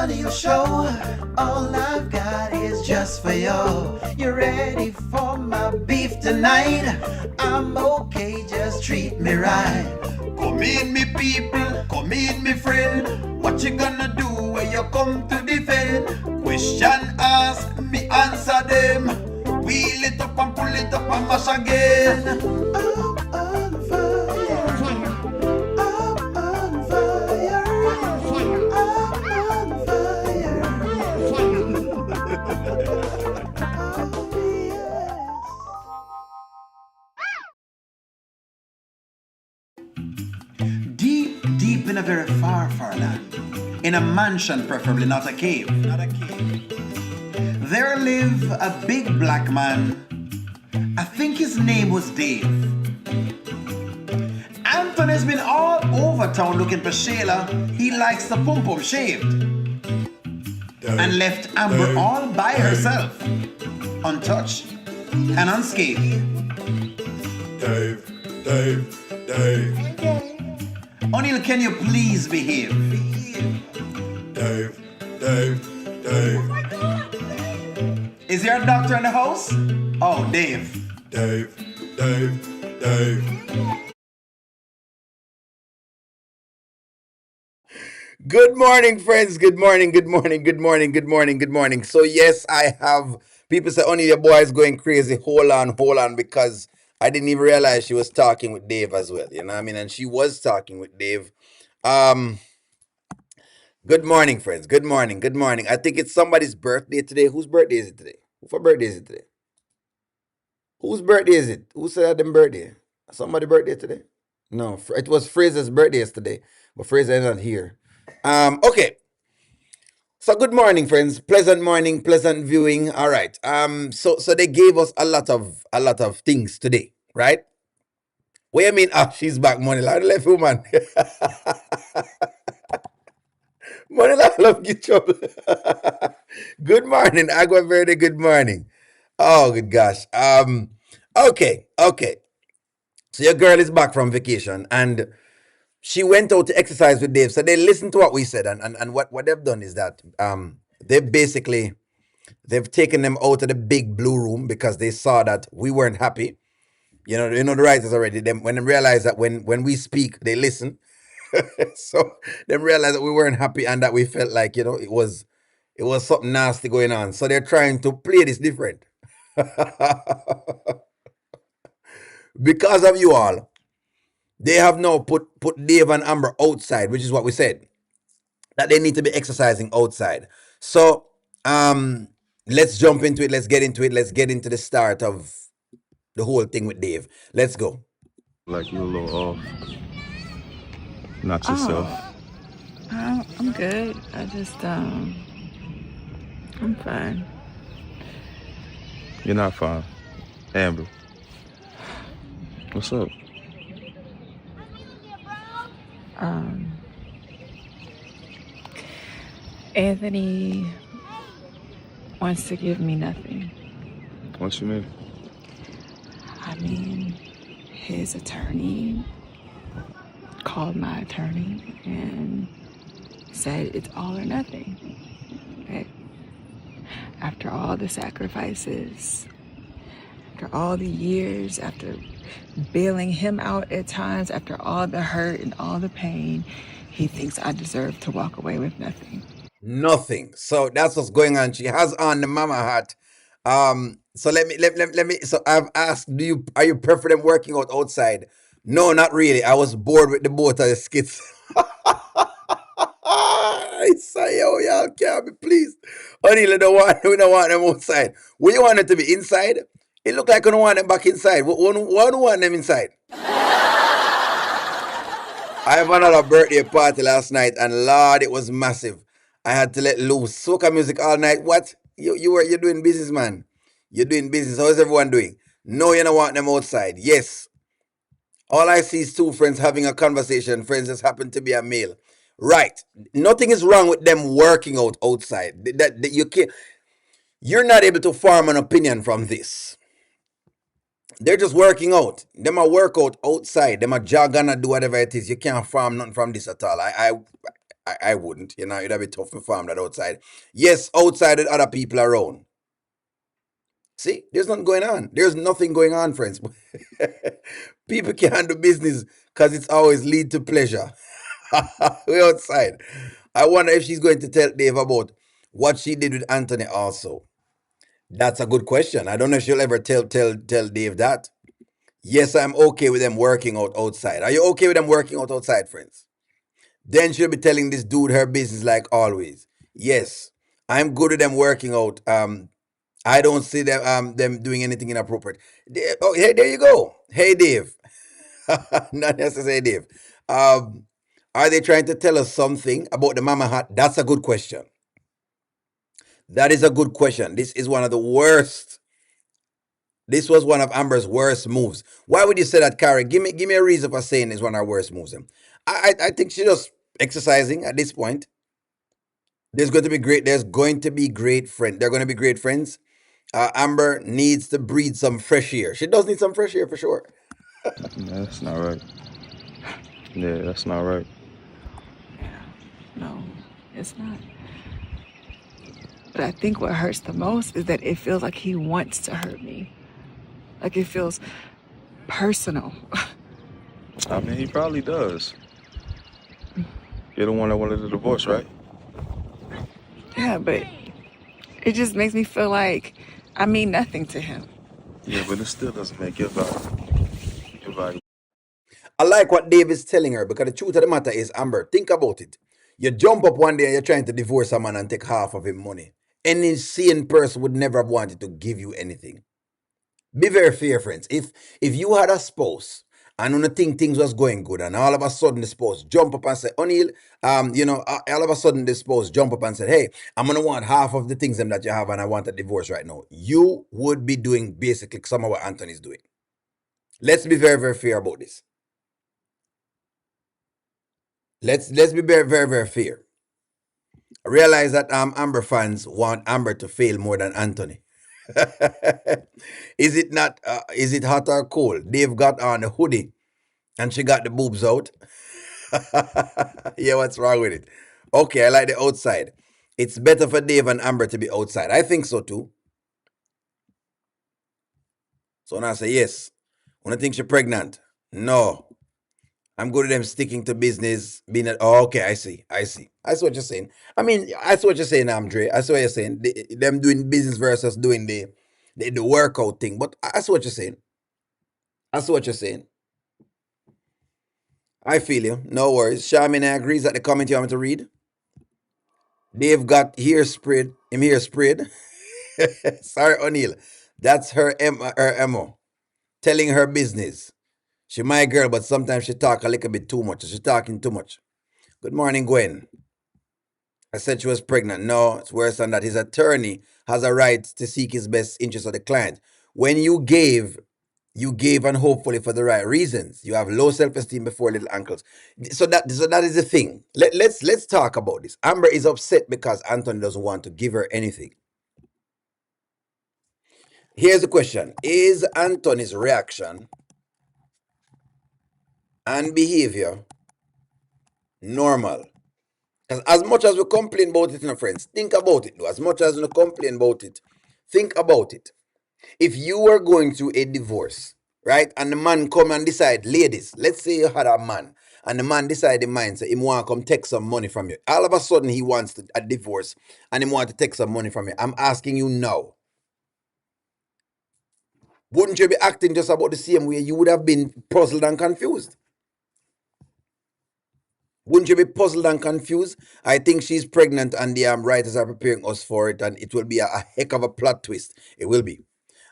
on your show. All I've got is just for you. You ready for my beef tonight? I'm okay, just treat me right. Come in, me people, come in, me friend. What you gonna do when you come to defend? Question ask, me answer them. Wheel it up and pull it up and mash again. I'm on fire. I'm on fire. I'm on fire. Oh, yes. Deep in a very far land, in a mansion, preferably not a cave. There lived a big black man. I think his name was Dave. Anthony's been all over town looking for Shayla. He likes the pum-pum shaved. And left Amber all by herself, untouched and unscathed. Dave. O'Neill, can you please behave? Dave. Is there a doctor in the house? Oh, Dave. Dave. Good morning, friends. Good morning. So yes, I have people say, only your boy is going crazy. Hold on, because I didn't even realize she was talking with Dave as well. You know what I mean? And she was talking with Dave. Good morning, friends. Good morning. I think it's somebody's birthday today. Whose birthday is it today? Whose birthday is it today? Whose birthday is it? Who said them birthday? Somebody's birthday today? No, it was Fraser's birthday yesterday, but Fraser is not here. Okay. So good morning, friends. Pleasant morning, pleasant viewing. All right. So they gave us a lot of things today, right? What do you mean? Ah, she's back, money. Left woman. Money love get trouble. Good morning, Agua Verde. Good morning. Oh, good gosh. Okay. So your girl is back from vacation and she went out to exercise with Dave. So they listened to what we said, and what they've done is that they've taken them out of the big blue room because they saw that we weren't happy. You know the writers already. Them when they realized that when we speak, they listen. So they realized that we weren't happy and that we felt like it was something nasty going on. So they're trying to play this different. Because of you all, they have now put Dave and Amber outside, which is what we said, that they need to be exercising outside. So let's jump into it. Let's get into it. Let's get into the start of the whole thing with Dave. Let's go. Like you a little off. Not yourself. I'm good. I just, I'm fine. You're not fine. Amber. What's up? Anthony wants to give me nothing. What you mean? I mean, his attorney called my attorney and said it's all or nothing. Right? After all the sacrifices, after all the years, after bailing him out at times, after all the hurt and all the pain, he thinks I deserve to walk away with nothing. Nothing. So that's what's going on. She has on the mama hat. So let me. So I've asked, are you prefer them working out outside? No, not really. I was bored with the both of the skits. I say, yo, y'all can't be pleased. Honey, we don't want them outside. We you want them to be inside? It look like we don't want them back inside. We don't want them inside. I have another birthday party last night, and Lord, it was massive. I had to let loose soca music all night. What? You're doing business, man. You're doing business. How is everyone doing? No, you don't want them outside. Yes. All I see is two friends having a conversation. Friends just happen to be a male. Right. Nothing is wrong with them working out outside. That you can't. You're not able to form an opinion from this. They're just working out. Them a work out outside. Them a jog and a do whatever it is. You can't farm nothing from this at all. I wouldn't. You know, it'd be tough to farm that outside. Yes, outside with other people around. See, there's nothing going on. There's nothing going on, friends. People can't do business because it's always lead to pleasure. We're outside. I wonder if she's going to tell Dave about what she did with Anthony also. That's a good question. I don't know if she'll ever tell Dave that. Yes, I'm okay with them working out outside. Are you okay with them working out outside, friends? Then she'll be telling this dude her business like always. Yes, I'm good with them working out. I don't see them doing anything inappropriate. Oh, hey, there you go. Hey, Dave. Not necessarily Dave. Um, are they trying to tell us something about the mama hat? That's a good question. That is a good question. This is one of the worst. This was one of Amber's worst moves. Why would you say that, Carrie? Give me a reason for saying it's one of her worst moves. I think she's just exercising at this point. There's going to be great. There's going to be great friends. They're going to be great friends. Amber needs to breathe some fresh air. She does need some fresh air for sure. That's not right. Yeah, that's not right. Yeah, no, it's not. But I think what hurts the most is that it feels like he wants to hurt me. Like it feels personal. I mean, he probably does. You're the one that wanted the divorce, right? Yeah, but it just makes me feel like I mean nothing to him. Yeah, but it still doesn't make your value. Your value. I like what Dave is telling her because the truth of the matter is, Amber, think about it. You jump up one day and you're trying to divorce a man and take half of his money. Any sane person would never have wanted to give you anything. Be very fair, friends. If you had a spouse and on the think things was going good, and all of a sudden the spouse jump up and say, O'Neill, all of a sudden the spouse jump up and said, hey, I'm gonna want half of the things them that you have, and I want a divorce right now. You would be doing basically some of what Anthony's doing. Let's be very, very fair about this. Let's be very, very, very fair. Realize that Amber fans want Amber to fail more than Anthony. Is it not? Is it hot or cold? They've got on a hoodie and she got the boobs out. Yeah, what's wrong with it? Okay, I like the outside. It's better for Dave and Amber to be outside. I think so too. So now I say yes. When I think she's pregnant, no. I'm good at them sticking to business, being at. Oh, okay, I see what you're saying. I mean, I see what you're saying, Andre. I see what you're saying. Them doing business versus doing the workout thing. But I see what you're saying. I see what you're saying. I feel you. No worries. Shamina agrees that the comment you want me to read. They've got hair spread. Him hair spread. Sorry, O'Neill. That's her MO. Telling her business. She my girl, but sometimes she talk a little bit too much. She's talking too much. Good morning, Gwen. I said she was pregnant. No, it's worse than that. His attorney has a right to seek his best interest of the client. When you gave and hopefully for the right reasons. You have low self-esteem before little ankles. So that is the thing. Let's talk about this. Amber is upset because Anthony doesn't want to give her anything. Here's the question. Is Anthony's reaction and behavior normal? Because as much as we complain about it, friends, think about it though. As much as we complain about it, think about it. If you were going through a divorce, right, and the man come and decide, ladies, let's say you had a man, and the man decide in mind, say, he want to come take some money from you. All of a sudden, he wants a divorce, and he want to take some money from you. I'm asking you now, wouldn't you be acting just about the same way? You would have been puzzled and confused. Wouldn't you be puzzled and confused? I think she's pregnant, and the writers are preparing us for it, and it will be a heck of a plot twist. It will be.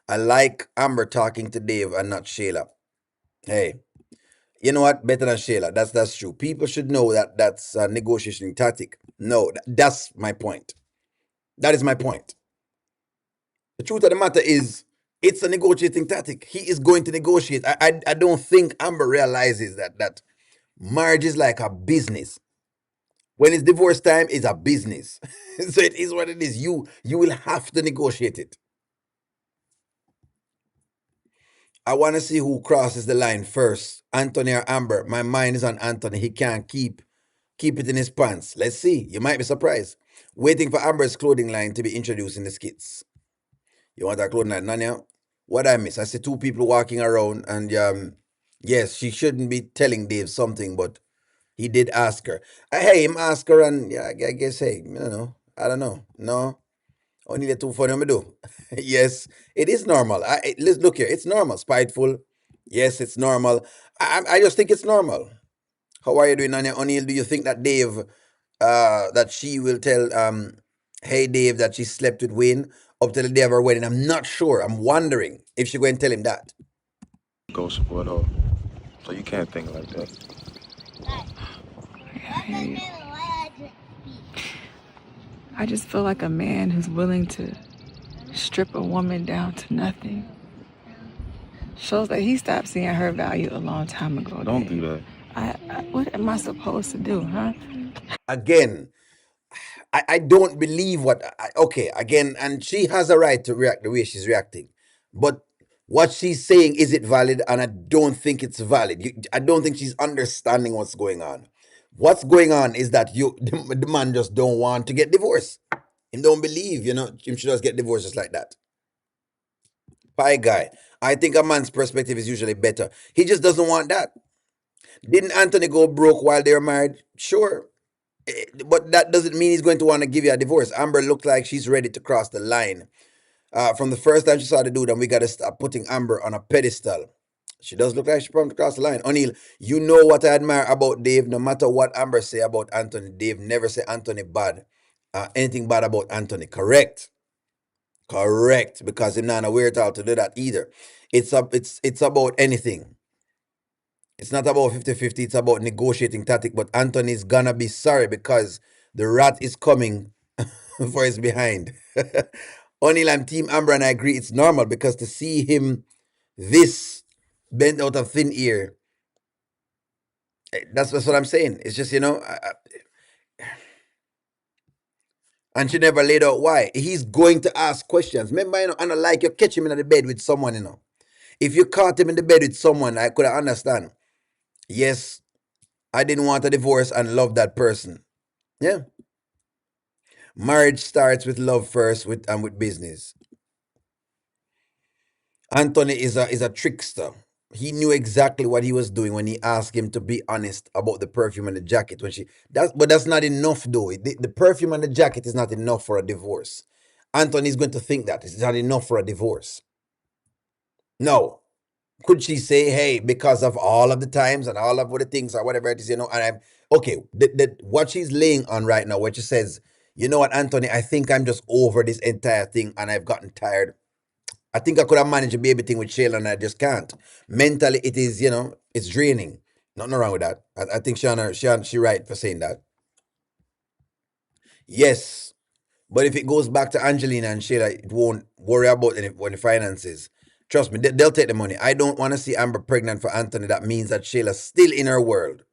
I like Amber talking to Dave and not Shayla. Hey, you know what? Better than Shayla. That's true. People should know that that's a negotiation tactic. No, that's my point. That is my point. The truth of the matter is, it's a negotiating tactic. He is going to negotiate. I don't think Amber realizes that marriage is like a business. When it's divorce time, it's a business. So it is what it is. You will have to negotiate it. I want to see who crosses the line first, Anthony or Amber. My mind is on Anthony. He can't keep keep it in his pants. Let's see. You might be surprised. Waiting for Amber's clothing line to be introduced in the skits. You want that clothing line, Nanya? What I miss? I see two people walking around, and yes, she shouldn't be telling Dave something, but he did ask her. Hey, him ask her, and yeah, I guess, hey, I don't know. I don't know. No, only the too funny me do. Yes, it is normal. Let's look here. It's normal. Spiteful. Yes, it's normal. I just think it's normal. How are you doing, Nanya O'Neill? Do you think that Dave, that she will tell, hey Dave, that she slept with Wayne up to the day of her wedding? I'm not sure. I'm wondering if she going to tell him that. Go support her. So you can't think like that. I hear you. I just feel like a man who's willing to strip a woman down to nothing shows that he stopped seeing her value a long time ago. Don't Dave. do that. What am I supposed to do, huh? Again, I don't believe okay, again, and she has a right to react the way she's reacting. But what she's saying, is it valid? And I don't think it's valid. I don't think she's understanding what's going on. What's going on is that the man just don't want to get divorced. He don't believe, him should just get divorced just like that. Pie guy. I think a man's perspective is usually better. He just doesn't want that. Didn't Anthony go broke while they were married? Sure. But that doesn't mean he's going to want to give you a divorce. Amber looked like she's ready to cross the line. From the first time she saw the dude, and we got to stop putting Amber on a pedestal. She does look like she's probably to cross the line. O'Neill, you know what I admire about Dave? No matter what Amber say about Anthony, Dave never say Anthony bad. Anything bad about Anthony. Correct. Correct. Because him not aware to do that either. It's about anything. It's not about 50-50, it's about negotiating tactic. But Anthony's gonna be sorry because the rat is coming for his behind. O'Neill, I'm Team Amber, and I agree it's normal because to see him this bent out of thin air, that's what I'm saying. It's just, and she never laid out why. He's going to ask questions. Remember, and like you catch him in the bed with someone. If you caught him in the bed with someone, I could understand. Yes, I didn't want a divorce and love that person. Yeah. Marriage starts with love first with business. Anthony is a trickster. He knew exactly what he was doing when he asked him to be honest about the perfume and the jacket. But that's not enough though. The perfume and the jacket is not enough for a divorce. Anthony is going to think that it's not enough for a divorce. No. Could she say, hey, because of all of the times and all of the things or whatever it is, and I'm okay. What she's laying on right now, where she says, you know what, Anthony, I think I'm just over this entire thing and I've gotten tired. I think I could have managed a baby thing with Shayla, and I just can't. Mentally, it is, it's draining. Nothing wrong with that. I think she right for saying that. Yes, but if it goes back to Angelina and Shayla, it won't worry about it when the finances. Trust me, they'll take the money. I don't want to see Amber pregnant for Anthony. That means that Shayla's still in her world.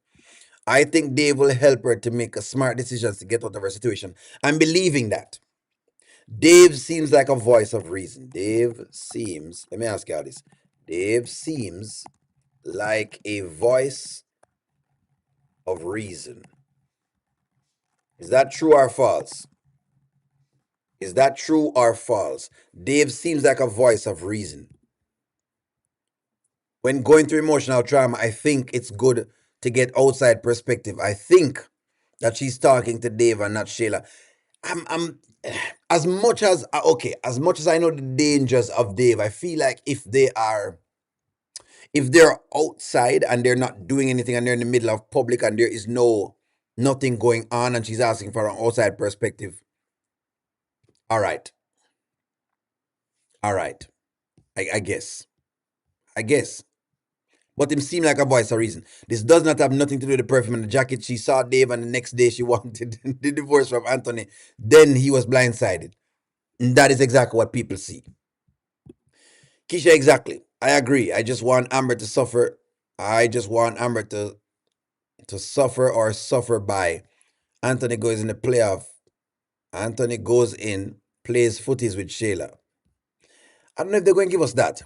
I think Dave will help her to make a smart decisions to get out of her situation. I'm believing that. Dave seems like a voice of reason. Let me ask you all this. Dave seems like a voice of reason. Is that true or false? Is that true or false? Dave seems like a voice of reason. When going through emotional trauma, I think it's good to get outside perspective. I think that she's talking to Dave and not Shayla. I'm as much as as much as I know the dangers of Dave, I feel like if they're outside and they're not doing anything and they're in the middle of public and there is nothing going on and she's asking for an outside perspective. All right. I guess. But him seemed like a voice of reason. This does not have nothing to do with the perfume and the jacket. She saw Dave and the next day she wanted the divorce from Anthony. Then he was blindsided. And that is exactly what people see. Keisha, exactly. I agree. I just want Amber to suffer. I just want Amber to suffer or suffer by. Anthony goes in the playoff. Anthony goes in, plays footies with Shayla. I don't know if they're going to give us that.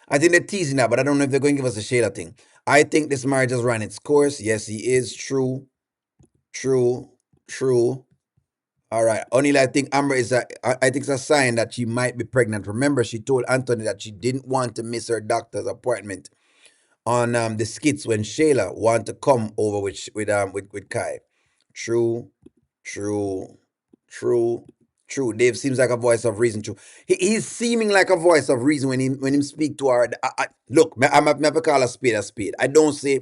I think they're teasing that, but I don't know if they're going to give us the Shayla thing. I think this marriage has run its course. Yes, he is true. True. True. All right. O'Neill, I think Amber is I think it's a sign that she might be pregnant. Remember, she told Anthony that she didn't want to miss her doctor's appointment on the skits when Shayla wanted to come over with Kai. True, true, true, true. Dave seems like a voice of reason. True, he's seeming like a voice of reason when him speak to her. Look, I'm never call a spade a spade. I don't say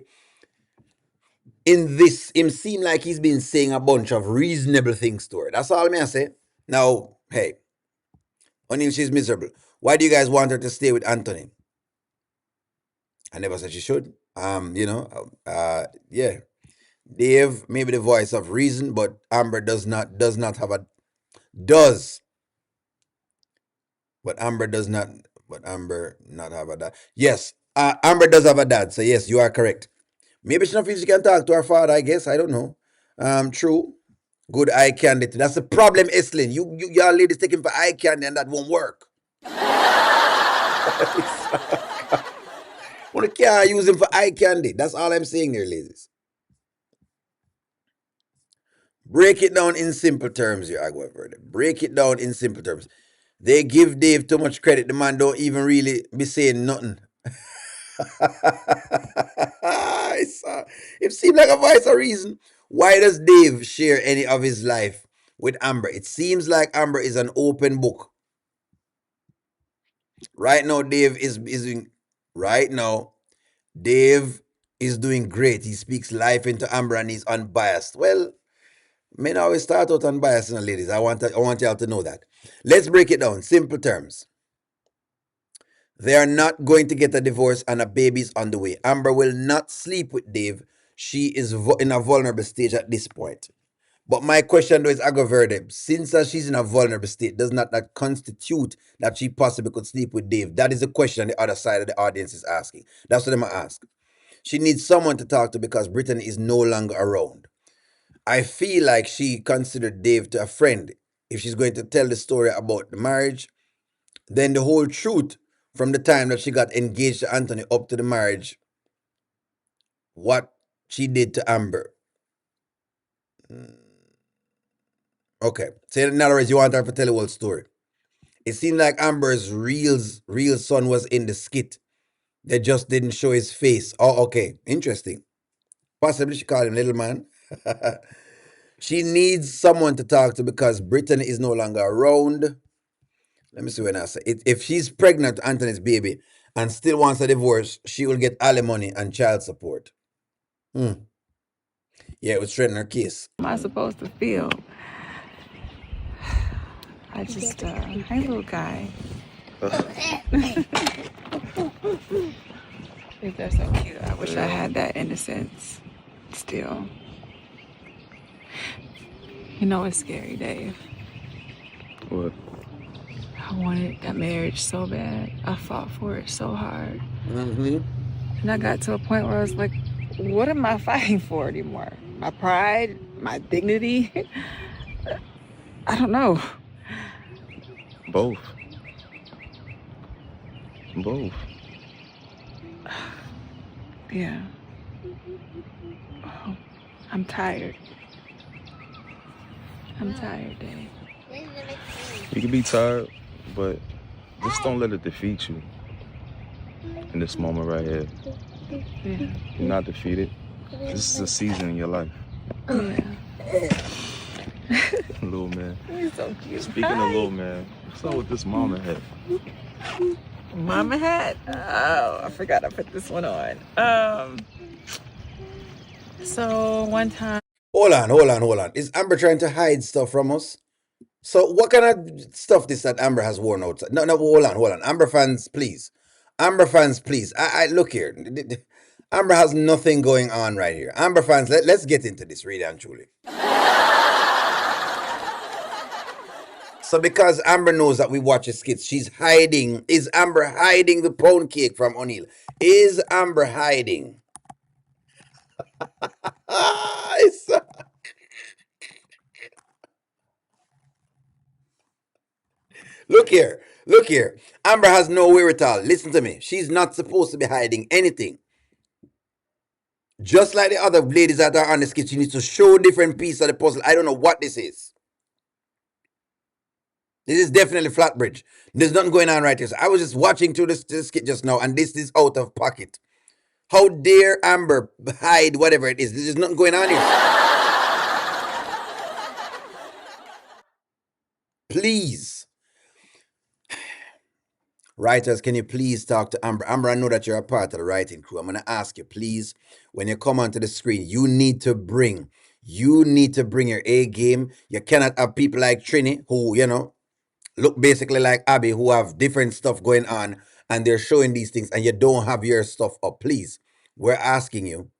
in this him seem like he's been saying a bunch of reasonable things to her. That's all I say. Now, hey, O'Neill, she's miserable. Why do you guys want her to stay with Anthony? I never said she should. Yeah. Dave maybe the voice of reason, but Amber does not have a does, but Amber does not, but Amber not have a dad. Yes, Amber does have a dad, so yes, you are correct. Maybe she not feels she can talk to her father. I guess I don't know. True. Good eye candy. That's the problem, Eslin. Y'all ladies taking for eye candy, and that won't work. Well, can't use him for eye candy. That's all I'm saying there, ladies. Break it down in simple terms, you Agua Verde. Break it down in simple terms. They give Dave too much credit. The man don't even really be saying nothing. It seems like a voice of reason. Why does Dave share any of his life with Amber? It seems like Amber is an open book. Right now, Dave is doing. Right now, Dave is doing great. He speaks life into Amber and he's unbiased. Well, men always start out unbiased, ladies. I want y'all to know that. Let's break it down. Simple terms. They are not going to get a divorce and a baby's on the way. Amber will not sleep with Dave. She is in a vulnerable stage at this point. But my question though is Agua Verde, since she's in a vulnerable state, does not that constitute that she possibly could sleep with Dave? That is the question the other side of the audience is asking. That's what I'm going to ask. She needs someone to talk to because Brittany is no longer around. I feel like she considered Dave to a friend. If she's going to tell the story about the marriage, then the whole truth from the time that she got engaged to Anthony up to the marriage, what she did to Amber. Okay. So in other words, you want her to tell the whole story. It seemed like Amber's real son was in the skit. They just didn't show his face. Oh, okay. Interesting. Possibly she called him little man. She needs someone to talk to because Brittany is no longer around. Let me see when I say it. If she's pregnant with Anthony's baby and still wants a divorce, she will get alimony and child support. Yeah, it would straighten her case. Am I supposed to feel? I just, hey, little guy. They're so cute. I wish I had that innocence still. You know it's scary, Dave. What? I wanted that marriage so bad. I fought for it so hard. Mm-hmm. And I got to a point where I was like, what am I fighting for anymore? My pride? My dignity? I don't know. Both. Both. Yeah. Oh, I'm tired. I'm tired, Dave. You can be tired, but just don't let it defeat you in this moment right here. Yeah. You're not defeated. This is a season in your life. Yeah. Little man. He's so cute. Speaking of little man, what's up with this mama hat? Mama hat? Oh, I forgot I put this one on. So one time. Hold on. Is Amber trying to hide stuff from us? So what kind of stuff this that Amber has worn outside? No, hold on. Amber fans, please. I look here. Amber has nothing going on right here. Amber fans, let's get into this, really and truly. So because Amber knows that we watch his skits, she's hiding. Is Amber hiding the pound cake from O'Neill? Is Amber hiding? Look here. Amber has no wherewithal. Listen to me. She's not supposed to be hiding anything. Just like the other ladies that are on the skit, you need to show different pieces of the puzzle. I don't know what this is. This is definitely Flatbridge. There's nothing going on right here. So I was just watching through this skit just now, and this is out of pocket. How dare Amber hide whatever it is? There's nothing going on here. Please. Writers, can you please talk to Amber? Amber, I know that you're a part of the writing crew. I'm going to ask you, please, when you come onto the screen, you need to bring your A game. You cannot have people like Trini who, look basically like Abby, who have different stuff going on and they're showing these things and you don't have your stuff up. Please, we're asking you,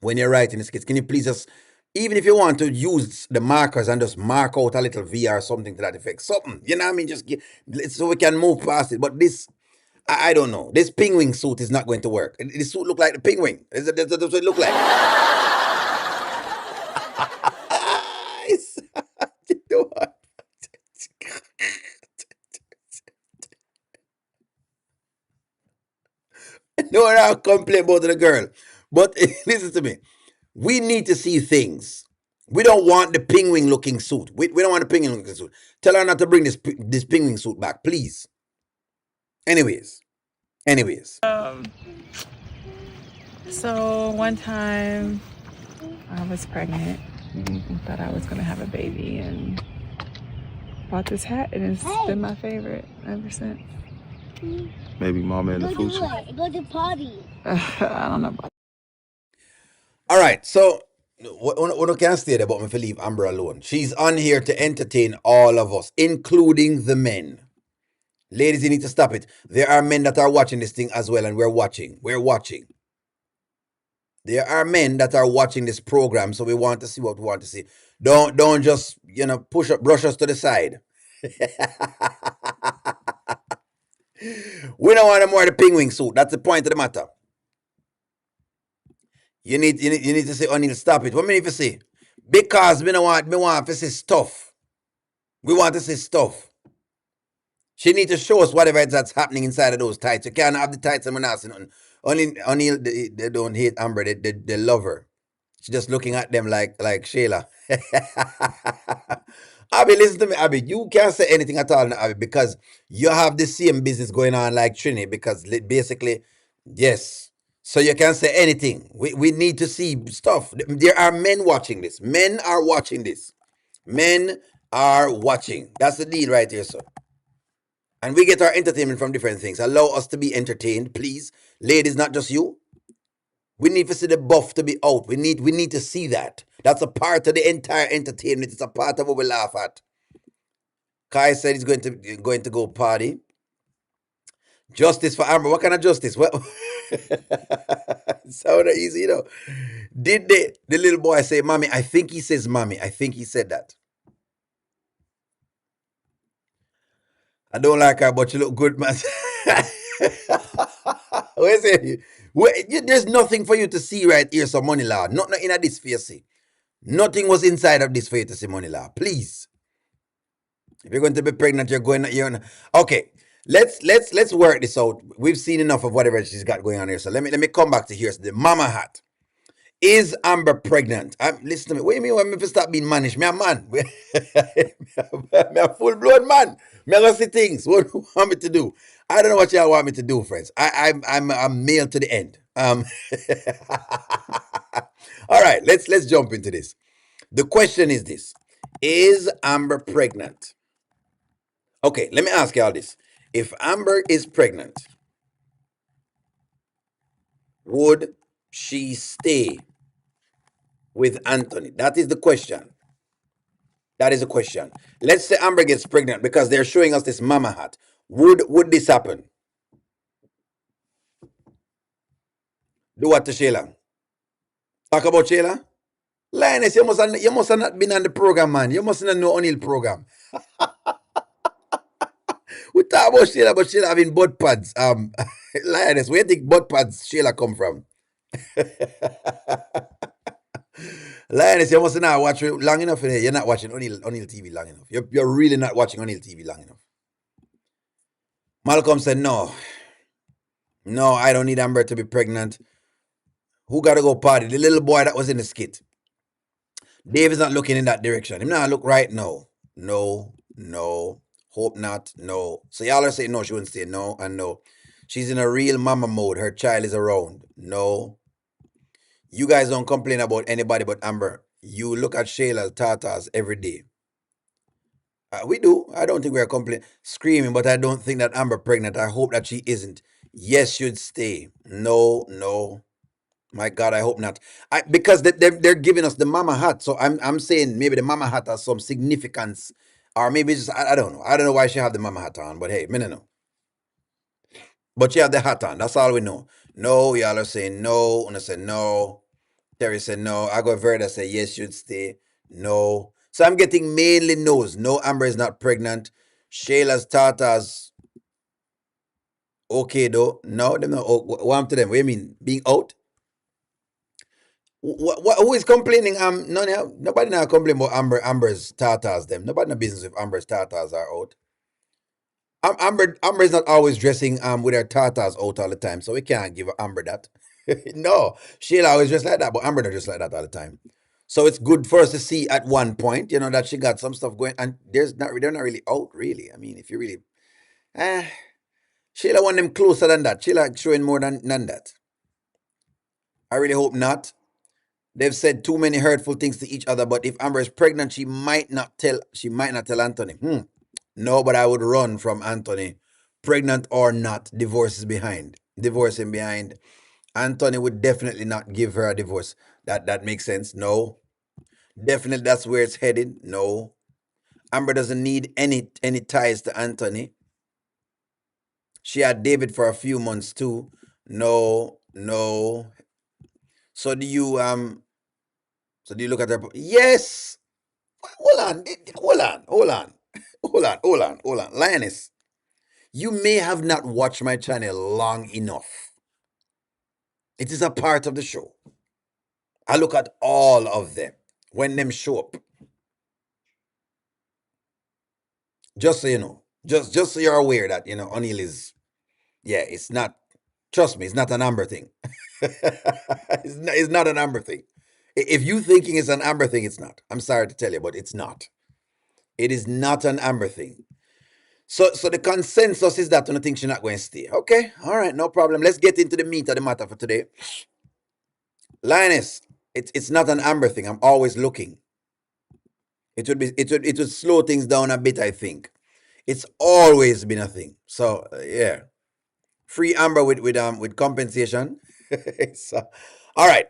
when you're writing the skits, can you please just, even if you want to use the markers and just mark out a little V or something to that effect, something, you know what I mean? Just so we can move past it. But this, I don't know. This penguin suit is not going to work. This suit look like the penguin. That's what it look like. You know what? No, I don't complain about the girl. But listen to me. We need to see things. We don't want the penguin looking suit. We don't want the penguin looking suit. Tell her not to bring this penguin suit back, please. Anyways. So one time I was pregnant and thought I was gonna have a baby and bought this hat and it's been my favorite ever since. Maybe mama in the future. Go to party. I don't know about All right, so we can't stay there, but me to leave Amber alone. She's on here to entertain all of us, including the men. Ladies, you need to stop it. There are men that are watching this thing as well, and we're watching. There are men that are watching this program, so we want to see what we want to see. Don't just, brush us to the side. We don't want to wear the penguin suit. That's the point of the matter. You need to say, O'Neal, stop it. What me need to say? Because me want to say stuff. We want to say stuff. She need to show us whatever that's happening inside of those tights. You can't have the tights and we're not saying nothing. O'Neal, they don't hate Amber. They love her. She's just looking at them like Shayla. Abby, listen to me, Abby. You can't say anything at all, Abby, because you have the same business going on like Trini. Because basically, yes. So you can't say anything. We need to see stuff. There are men watching this. Men are watching this. Men are watching. That's the deal right here, sir. And we get our entertainment from different things. Allow us to be entertained, please. Ladies, not just you. We need to see the buff to be out. We need to see that. That's a part of the entire entertainment. It's a part of what we laugh at. Kai said he's going to go party. Justice for Amber. What kind of justice? Well, sound easy, Did the little boy say, "Mommy"? I think he says, "Mommy." I think he said that. I don't like her, but you look good, man. Where's it? There's nothing for you to see right here, so Money Law. Nothing in this for you see. Nothing was inside of this for you to see, Money Law. Please. If you're going to be pregnant, okay. Let's work this out. We've seen enough of whatever she's got going on here. So let me come back to here. So the mama hat. Is Amber pregnant? Listen to me. What do you mean when me start being managed? Me a man. Me a full-blown man. Me gonna see things. What do you want me to do? I don't know what y'all want me to do, friends. I'm male to the end. All right, let's jump into this. The question is this. Is Amber pregnant? Okay, let me ask y'all this. If Amber is pregnant, would she stay with Anthony? That is the question. That is the question. Let's say Amber gets pregnant because they're showing us this mama hat. Would this happen? Do what to Shayla? Talk about Shayla? Lioness, you must have not been on the program, man. You must not know O'Neal program. We talk about Shayla, but Shayla having butt pads. Lioness, where do you think butt pads Shayla come from? Lioness, you must not watch long enough. You're not watching O'Neal TV long enough. You're really not watching O'Neal TV long enough. Malcolm said, no, I don't need Amber to be pregnant. Who gotta go party? The little boy that was in the skit. Dave is not looking in that direction. Him not look right now. No, no. Hope not. No. So y'all are saying no, she wouldn't say no and no. She's in a real mama mode. Her child is around. No. You guys don't complain about anybody but Amber. You look at Shayla's tatas every day. We do. I don't think we're complaining, screaming, but I don't think that Amber pregnant. I hope that she isn't. Yes, should stay. No, no. My God, I hope not. Because they're giving us the mama hat, so I'm saying maybe the mama hat has some significance, or maybe just I don't know. I don't know why she have the mama hat on, but hey, me no know. But she have the hat on. That's all we know. No, y'all are saying no. Una say no. Terry said no. I go Verda say yes, should stay. No. So I'm getting mainly no's. No, Amber is not pregnant. Shayla's tatas okay though. No, them not. What happened to them? What do you mean? Being out? Who is complaining? Nobody now complain about Amber's tatas. Them nobody no business if Amber's tatas are out. Amber is not always dressing with her tatas out all the time, so we can't give Amber that. No, Sheila always dressed like that, but Amber not just like that all the time. So it's good for us to see at one point, that she got some stuff going, and they're not really out really. I mean, if you really, eh, Sheila want them closer than that. Sheila showing more than that. I really hope not. They've said too many hurtful things to each other, but if Amber is pregnant, she might not tell. She might not tell Anthony. No, but I would run from Anthony, pregnant or not. Divorce is behind. Divorcing behind. Anthony would definitely not give her a divorce. That makes sense. No, definitely that's where it's headed. No, Amber doesn't need any ties to Anthony. She had David for a few months too. No, no. So do you look at her? Yes. Hold on, hold on, hold on, hold on. Lioness, you may have not watched my channel long enough. It is a part of the show. I look at all of them when them show up. Just so you know, just so you're aware that O'Neill is, yeah, it's not. Trust me, it's not an Amber thing. It's not an Amber thing. If you thinking it's an Amber thing, it's not. I'm sorry to tell you, but it's not. It is not an Amber thing. So the consensus is that I think she's not going to stay. Okay, all right, no problem. Let's get into the meat of the matter for today. Linus, it's not an Amber thing. I'm always looking. It would slow things down a bit, I think. It's always been a thing. So yeah, free Amber with compensation. So, all right.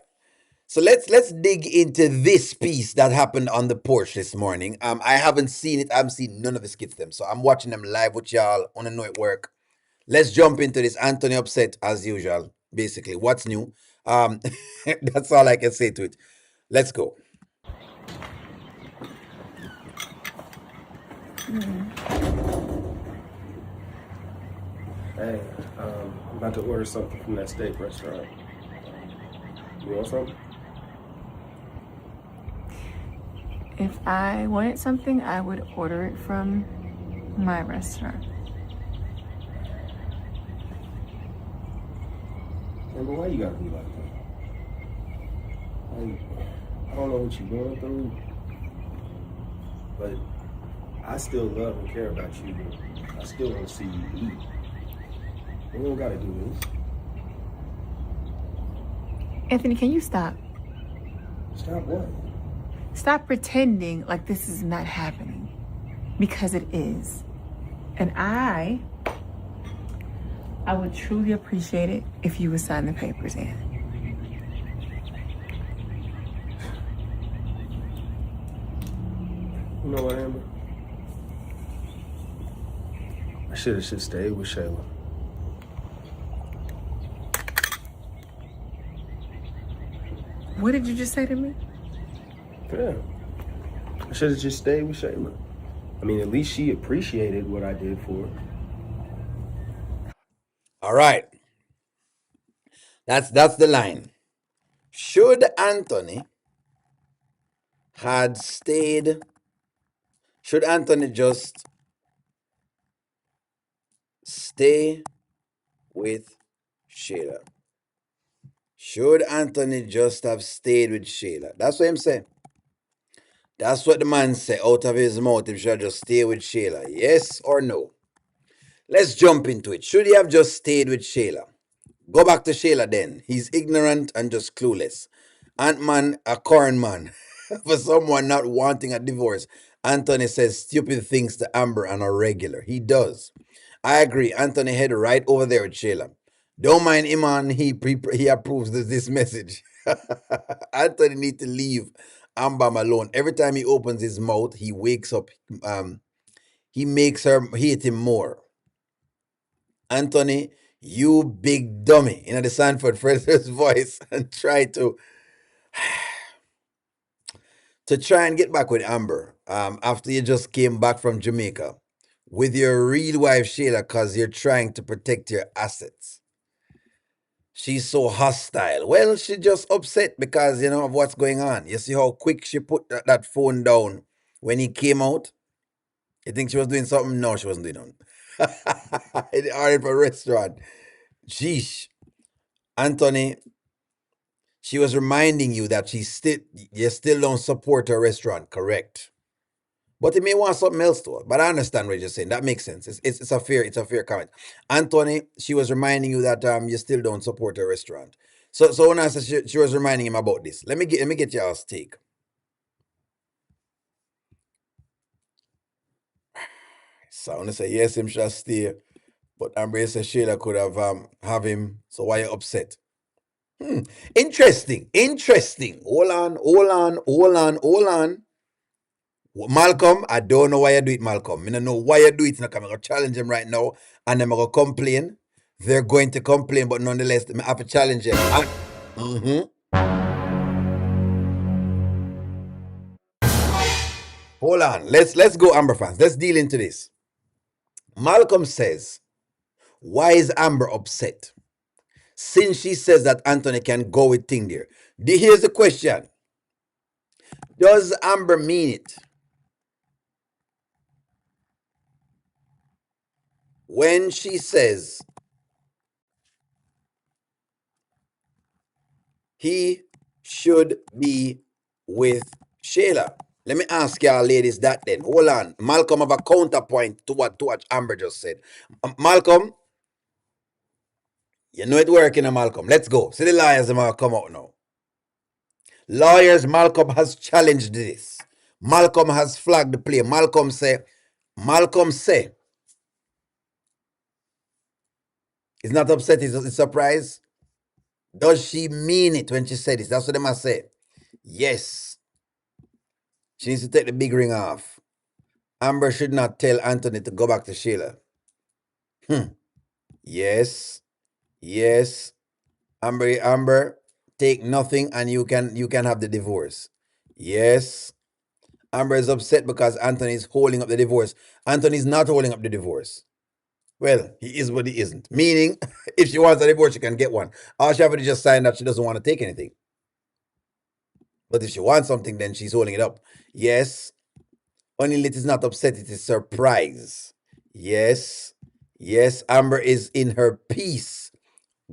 So let's dig into this piece that happened on the porch this morning. I haven't seen it. I haven't seen none of the skits them. So I'm watching them live with y'all. Wanna know it work. Let's jump into this. Anthony upset as usual. Basically, what's new? That's all I can say to it. Let's go. Hey, I'm about to order something from that steak restaurant. You want something? If I wanted something, I would order it from my restaurant. Amber, why you gotta be like that? I don't know what you're going through, but I still love and care about you. I still want to see you eat. We don't gotta do this. Anthony, can you stop? Stop what? Stop pretending like this is not happening. Because it is. And I would truly appreciate it if you would sign the papers in. You know what, Amber? I should have just stayed with Shayla. What did you just say to me? Yeah. I should have just stayed with Shayla. I mean, at least she appreciated what I did for her. All right. That's the line. Should Anthony had stayed? Should Anthony just stay with Shayla? Should Anthony just have stayed with Shayla? That's what I'm saying. That's what the man said out of his mouth. He should just stay with Shayla. Yes or no? Let's jump into it. Should he have just stayed with Shayla? Go back to Shayla then. He's ignorant and just clueless. Ant-Man, a corn man. For someone not wanting a divorce, Anthony says stupid things to Amber on a regular. He does. I agree. Anthony head right over there with Shayla. Don't mind him on. He approves this message. Anthony need to leave Amber alone. Every time he opens his mouth, he wakes up. He makes her hate him more. Anthony, you big dummy, in the Sanford Fraser's voice, and try to and get back with Amber. After you just came back from Jamaica with your real wife Shayla, because you're trying to protect your assets. She's so hostile. Well, she just upset because of what's going on. You see how quick she put that phone down when he came out. You think she was doing something? No, she wasn't doing nothing. In order for a restaurant. Sheesh. Anthony, she was reminding you that you still don't support her restaurant, correct? But he may want something else to her. But I understand what you're saying. That makes sense. It's a fair comment. Anthony, she was reminding you that you still don't support her restaurant. So when I said she was reminding him about this, let me get y'all's take. So I want to say yes, him shall stay. But Amber says Shayla could have him. So why you upset? Interesting. Hold on. Malcolm, I don't know why you do it, Malcolm. I don't know why you do it. I'm going to challenge him right now, and I'm going to complain. They're going to complain, but nonetheless, I have to challenge him. Hold on. Let's go, Amber fans. Let's deal into this. Malcolm says, why is Amber upset? Since she says that Anthony can go with Ting there. Here's the question. Does Amber mean it? When she says he should be with Shayla. Let me ask y'all ladies that then. Hold on. Malcolm have a counterpoint to what Amber just said. Malcolm, you know it working, Malcolm. Let's go. See the lawyers have come out now. Lawyers, Malcolm has challenged this. Malcolm has flagged the play. Malcolm say, he's not upset, he's surprised. Does she mean it when she said this? That's what they must say. Yes. She needs to take the big ring off. Amber should not tell Anthony to go back to Shayla. Yes. Amber, take nothing and you can have the divorce. Yes. Amber is upset because Anthony is holding up the divorce. Anthony is not holding up the divorce. Well, he is, but he isn't. Meaning, if she wants a divorce, she can get one. All she has to just sign that she doesn't want to take anything. But if she wants something, then she's holding it up. Yes. Only it is not upset, it is surprise. Yes. Amber is in her peace.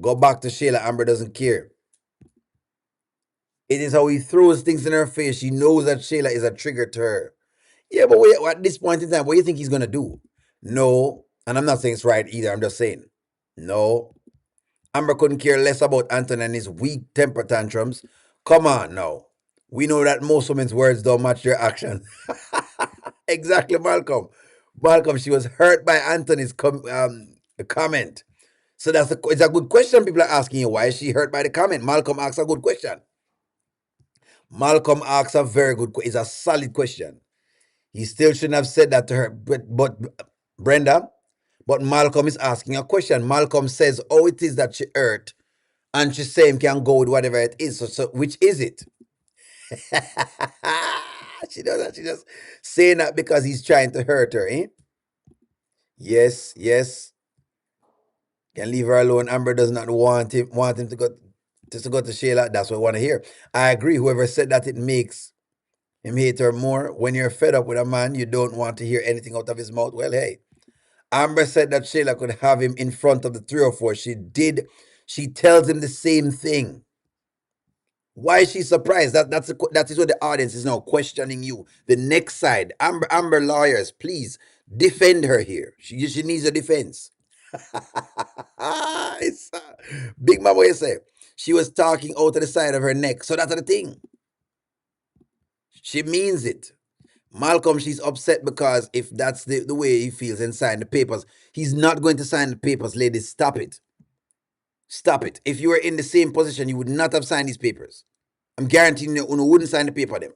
Go back to Shayla. Amber doesn't care. It is how he throws things in her face. She knows that Shayla is a trigger to her. Yeah, but at this point in time, what do you think he's going to do? No. And I'm not saying it's right either. I'm just saying. No. Amber couldn't care less about Anthony and his weak temper tantrums. Come on now. We know that most women's words don't match their actions. Exactly, Malcolm. She was hurt by Anthony's comment. So it's a good question people are asking you. Why is she hurt by the comment? Malcolm asks a good question. Malcolm asks a very good question. It's a solid question. He still shouldn't have said that to her. But Brenda, but Malcolm is asking a question. Malcolm says, oh, it is that she hurt. And she's saying can go with whatever it is. So which is it? She does that. She just saying that because he's trying to hurt her, eh? Yes. Can leave her alone. Amber does not want him to go to Shayla. That's what I want to hear. I agree. Whoever said that it makes him hate her more. When you're fed up with a man, you don't want to hear anything out of his mouth. Well, hey. Amber said that Shayla could have him in front of the 3 or 4. She did. She tells him the same thing. Why is she surprised? That is what the audience is now questioning you. The next side, Amber lawyers, please defend her here. She needs a defense. It's, Big Mama, what you say? She was talking out of the side of her neck. So that's the thing. She means it. Malcolm, she's upset because if that's the way he feels and sign the papers, he's not going to sign the papers. Ladies, stop it. Stop it. If you were in the same position, you would not have signed these papers. I'm guaranteeing you, Uno wouldn't sign the paper them.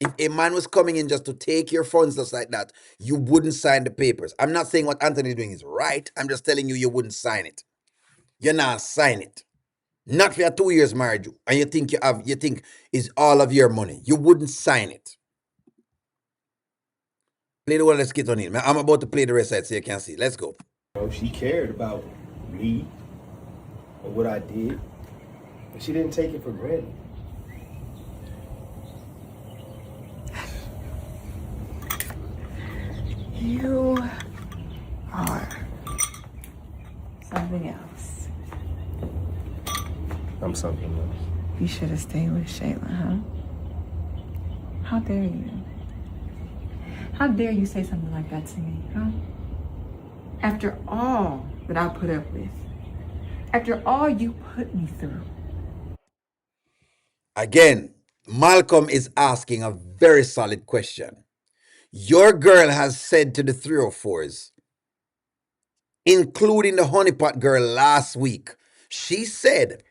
If a man was coming in just to take your funds just like that, you wouldn't sign the papers. I'm not saying what Anthony's doing is right. I'm just telling you, you wouldn't sign it. You're not sign it. Not for your 2 years marriage, and you think is all of your money. You wouldn't sign it. Play the one, let's get on it. I'm about to play the rest of it so you can see. Let's go. She cared about me and what I did, but she didn't take it for granted. You are something else. I'm something else. You should have stayed with Shayla, huh? How dare you? How dare you say something like that to me, huh? After all that I put up with, after all you put me through. Again, Malcolm is asking a very solid question. Your girl has said to the 304s, including the honeypot girl last week, she said,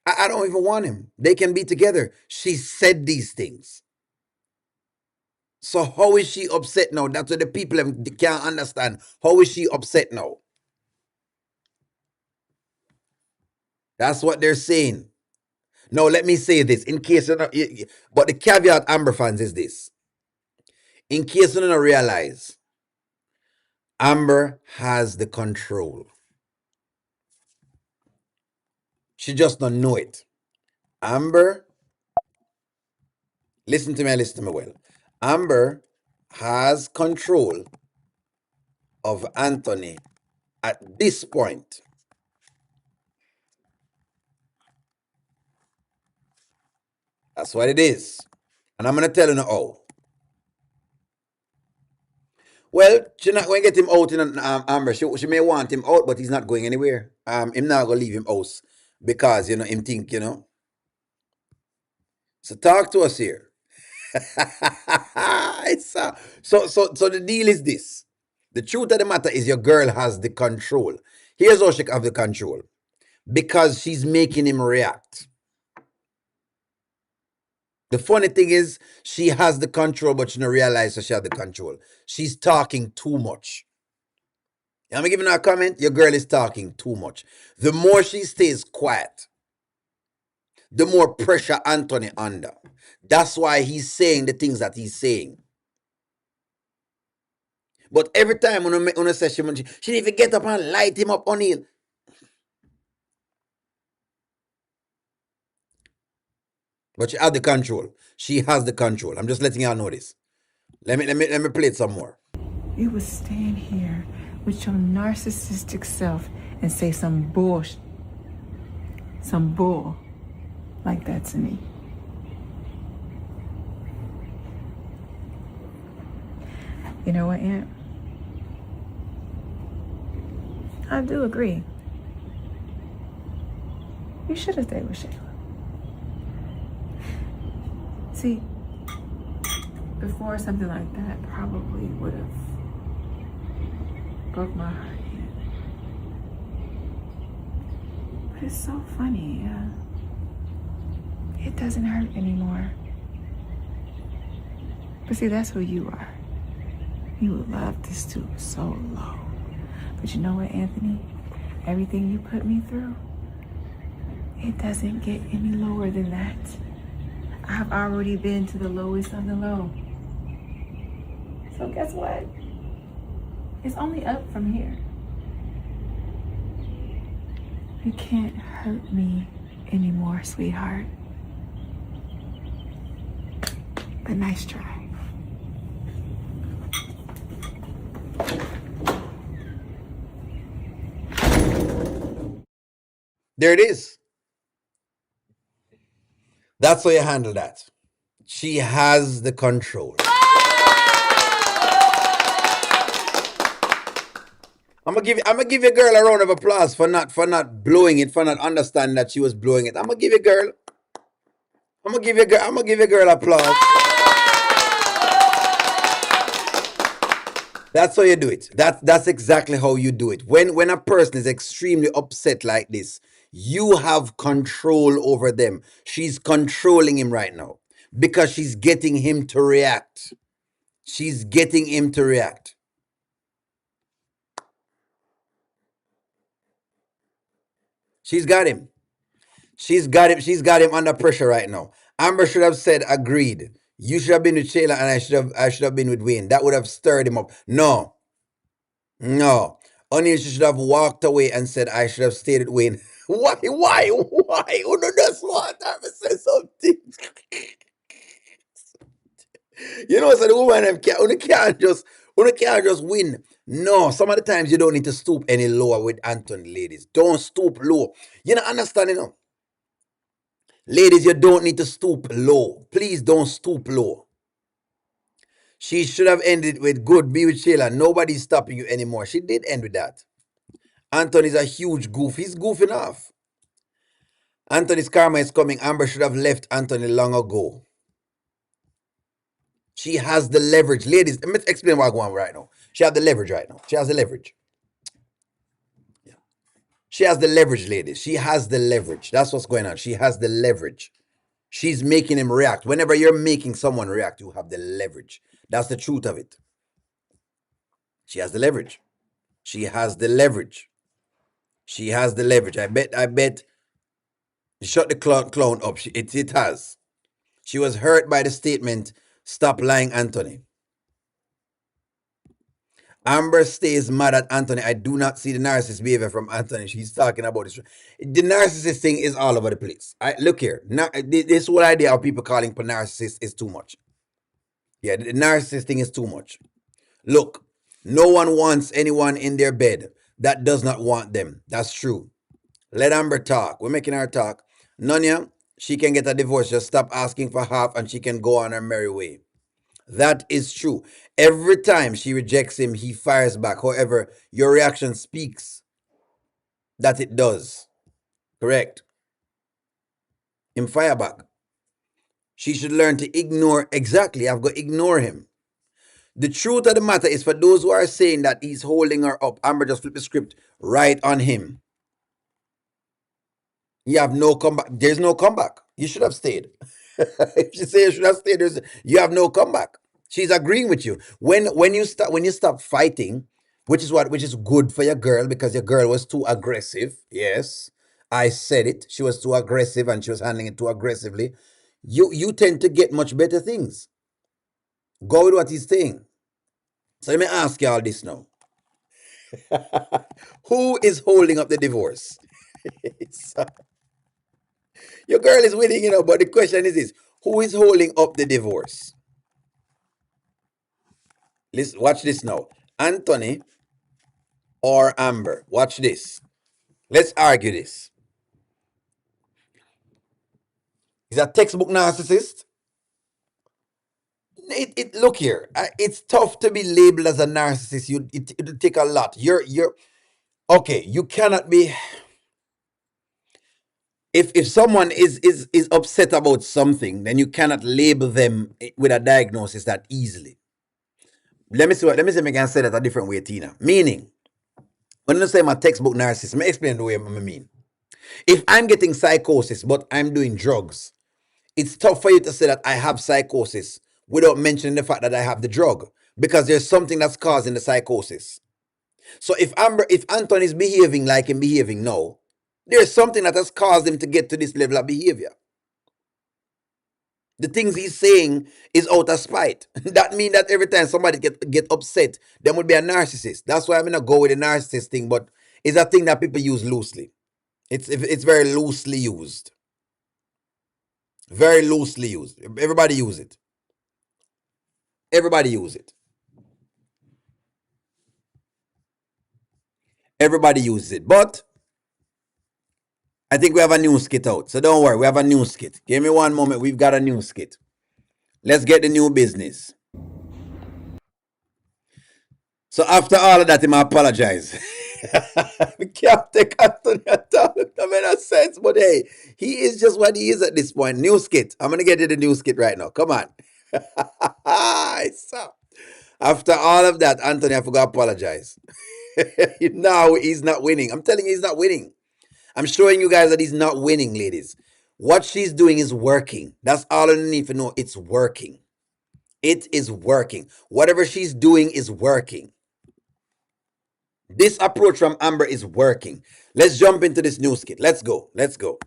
I don't even want him. They can be together. She said these things. So how is she upset now? That's what the people can't understand. How is she upset now? That's what they're saying. Now, let me say this, in case you're not, but the caveat, Amber fans, is this. In case you don't realize, Amber has the control. She just don't know it. Amber, listen to me well. Amber has control of Anthony at this point. That's what it is. And I'm going to tell you now. Well, she's not going to get him out in Amber. She may want him out, but he's not going anywhere. Him not going to leave him house because, him think, So talk to us here. So the deal is this. The truth of the matter is your girl has the control. Here's how she have the control. Because she's making him react. The funny thing is, she has the control, but she don't realize that she has the control. She's talking too much. I'm giving her a comment. Your girl is talking too much. The more she stays quiet, the more pressure Anthony under. That's why he's saying the things that he's saying. But every time when I say she didn't even get up and light him up on it. But she has the control. She has the control. I'm just letting y'all know this. Let me play it some more. You would stand here with your narcissistic self and say some bull like that to me. You know what, Aunt? I do agree. You should have stayed with Shayla. See, before something like that probably would have broke my heart. But it's so funny, it doesn't hurt anymore. But see, that's who you are. You would love to stoop so low. But you know what, Anthony? Everything you put me through, it doesn't get any lower than that. I've already been to the lowest of the low. So guess what? It's only up from here. You can't hurt me anymore, sweetheart. But nice try. There it is. That's how you handle that. She has the control. I'm gonna give your girl a round of applause for not blowing it, for not understanding that she was blowing it. I'm gonna give your girl applause. That's how you do it. That's exactly how you do it. When a person is extremely upset like this, you have control over them. She's controlling him right now because she's getting him to react. She's getting him to react. She's got him. She's got him. She's got him under pressure right now. Amber should have said, "Agreed. You should have been with Shayla, and I should have been with Wayne." That would have stirred him up. No, no. Only she should have walked away and said, "I should have stayed with Wayne." Why? Why? Why? Who does want to say something? So the woman them can't just win. No, some of the times you don't need to stoop any lower with Anthony, ladies. Don't stoop low. You know, understand, Ladies, you don't need to stoop low. Please don't stoop low. She should have ended with good, be with Shayla. Nobody's stopping you anymore. She did end with that. Anthony's a huge goof. He's goofing off. Anthony's karma is coming. Amber should have left Anthony long ago. She has the leverage. Ladies, let me explain what's going on right now. She has the leverage right now. She has the leverage. She has the leverage, ladies. She has the leverage. That's what's going on. She has the leverage. She's making him react. Whenever you're making someone react, you have the leverage. That's the truth of it. She has the leverage. She has the leverage. She has the leverage. I bet. Shut the clown up. It has. She was hurt by the statement, "Stop lying, Anthony." Amber stays mad at Anthony. I do not see the narcissist behavior from Anthony. She's talking about this. The narcissist thing is all over the place. Look here. This whole idea of people calling for narcissist is too much. Yeah, the narcissist thing is too much. Look, no one wants anyone in their bed that does not want them. That's true. Let Amber talk. We're making her talk. Nonya, she can get a divorce. Just stop asking for half and she can go on her merry way. That is true. Every time she rejects him, he fires back. However, your reaction speaks that it does. Correct. Him fire back. She should learn to ignore. Exactly. I've got to ignore him. The truth of the matter is, for those who are saying that he's holding her up, Amber just flip the script right on him. You have no comeback. There's no comeback. You should have stayed. If you say you should have stayed, you have no comeback. She's agreeing with you. When you stop fighting, which is good for your girl because your girl was too aggressive. Yes, I said it. She was too aggressive and she was handling it too aggressively. You tend to get much better things. Go with what he's saying. So let me ask y'all this now. Who is holding up the divorce? Your girl is winning, but the question is this: who is holding up the divorce? Listen, watch this now. Anthony or Amber? Watch this. Let's argue this. He's a textbook narcissist. Look here. It's tough to be labeled as a narcissist. It'll take a lot. You're okay. You cannot be. If someone is upset about something, then you cannot label them with a diagnosis that easily. Let me see if I can say that a different way, Tina. Meaning, when I say I'm a textbook narcissist, let me explain the way I mean. If I'm getting psychosis, but I'm doing drugs, it's tough for you to say that I have psychosis without mentioning the fact that I have the drug because there's something that's causing the psychosis. So if Anton is behaving like him behaving now, there's something that has caused him to get to this level of behavior. The things he's saying is out of spite. That means that every time somebody get upset, there would be a narcissist. That's why I'm gonna go with the narcissist thing, but it's a thing that people use loosely. It's very loosely used. Very loosely used. Everybody use it. Everybody use it. Everybody uses it. But I think we have a new skit out. So don't worry, we have a new skit. Give me one moment. We've got a new skit. Let's get the new business. So after all of that, I apologize. We can't take Anthony at all. It doesn't make sense. But hey, he is just what he is at this point. New skit. I'm going to get you the new skit right now. Come on. So, after all of that, Anthony, I forgot to apologize. Now he's not winning. I'm telling you, he's not winning. I'm showing you guys that he's not winning, ladies. What she's doing is working. That's all I need to know. It's working. It is working. Whatever she's doing is working. This approach from Amber is working. Let's jump into this new skit. Let's go. Let's go.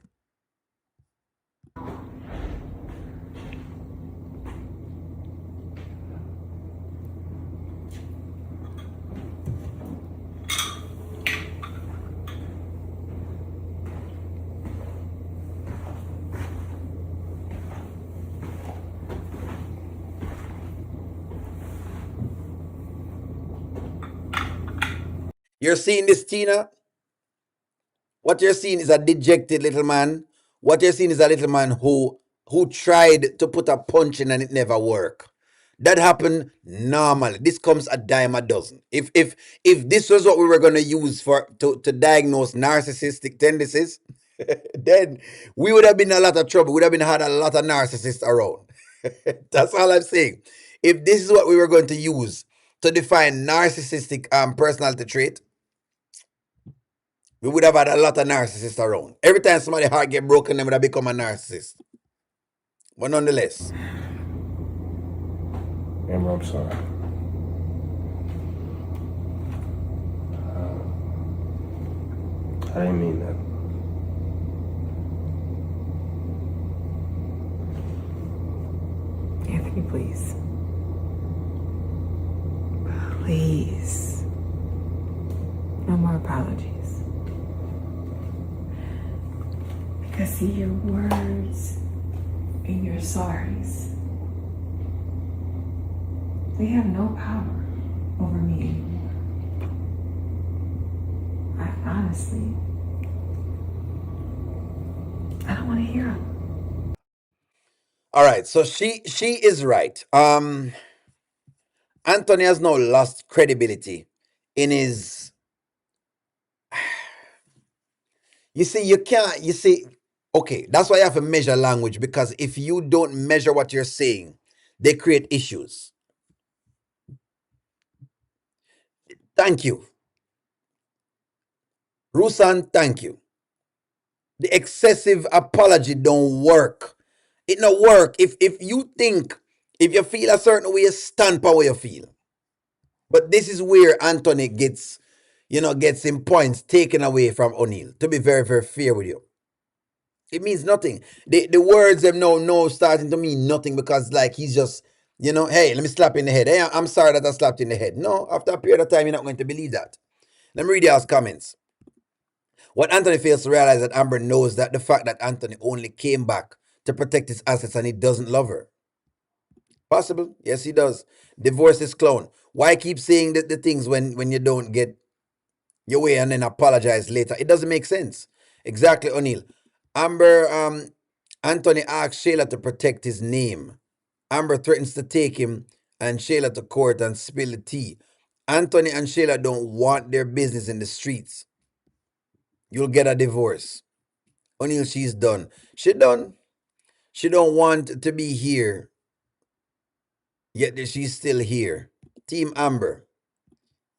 You're seeing this, Tina? What you're seeing is a dejected little man. What you're seeing is a little man who tried to put a punch in and it never worked. That happened normally. This comes a dime a dozen. If this was what we were going to use to diagnose narcissistic tendencies, then we would have been in a lot of trouble. We would have been had a lot of narcissists around. That's all I'm saying. If this is what we were going to use to define narcissistic personality trait, we would have had a lot of narcissists around. Every time somebody's heart get broken, they would have become a narcissist. But nonetheless. Amber, I'm sorry. I didn't mean that. Anthony, please. Please. No more apologies. Because see, your words and your sorries, they have no power over me anymore. I honestly, I don't want to hear them. All right, so she is right. Anthony has now lost credibility in his. You see, okay, that's why you have to measure language, because if you don't measure what you're saying, they create issues. Thank you. Rusan, thank you. The excessive apology don't work. It not work. If you feel a certain way, stand for what you feel. But this is where Anthony gets him points taken away from O'Neal. To be very, very fair with you. It means nothing. The words them now starting to mean nothing, because like he's just, hey, let me slap you in the head. Hey, I'm sorry that I slapped you in the head. No, after a period of time, you're not going to believe that. Let me read y'all's comments. What Anthony fails to realize that Amber knows that the fact that Anthony only came back to protect his assets and he doesn't love her. Possible. Yes, he does. Divorce is clown. Why keep saying the things when you don't get your way and then apologize later? It doesn't make sense. Exactly, O'Neal. Amber, Anthony asks Shayla to protect his name. Amber threatens to take him and Shayla to court and spill the tea. Anthony and Shayla don't want their business in the streets. You'll get a divorce. O'Neal, she's done. She done. She don't want to be here, yet she's still here. Team Amber.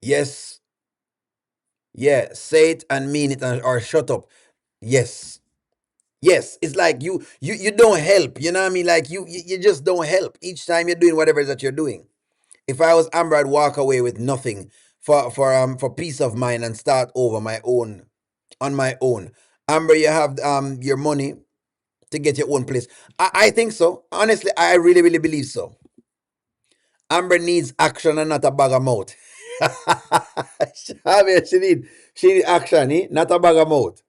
Yes. Yeah, say it and mean it, or shut up. Yes. Yes, it's like you don't help. You know what I mean? Like you just don't help each time you're doing whatever it is that you're doing. If I was Amber, I'd walk away with nothing for peace of mind and start over on my own. Amber, you have your money to get your own place. I think so. Honestly, I really, really believe so. Amber needs action and not a bag of mouth. I mean, she need action, not a bag of mouth.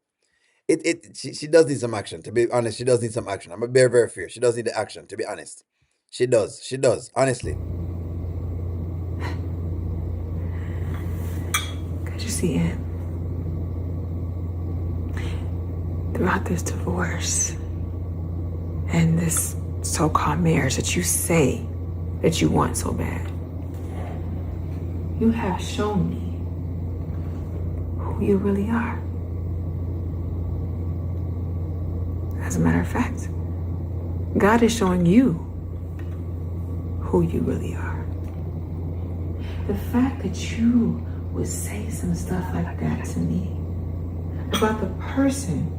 She does need some action, to be honest. She does need some action. I'm very, very fair. She does need the action, to be honest. She does, honestly. Could you see it? throughout this divorce and this so-called marriage that you say that you want so bad, you have shown me who you really are. As a matter of fact, God is showing you who you really are. The fact that you would say some stuff like that to me about the person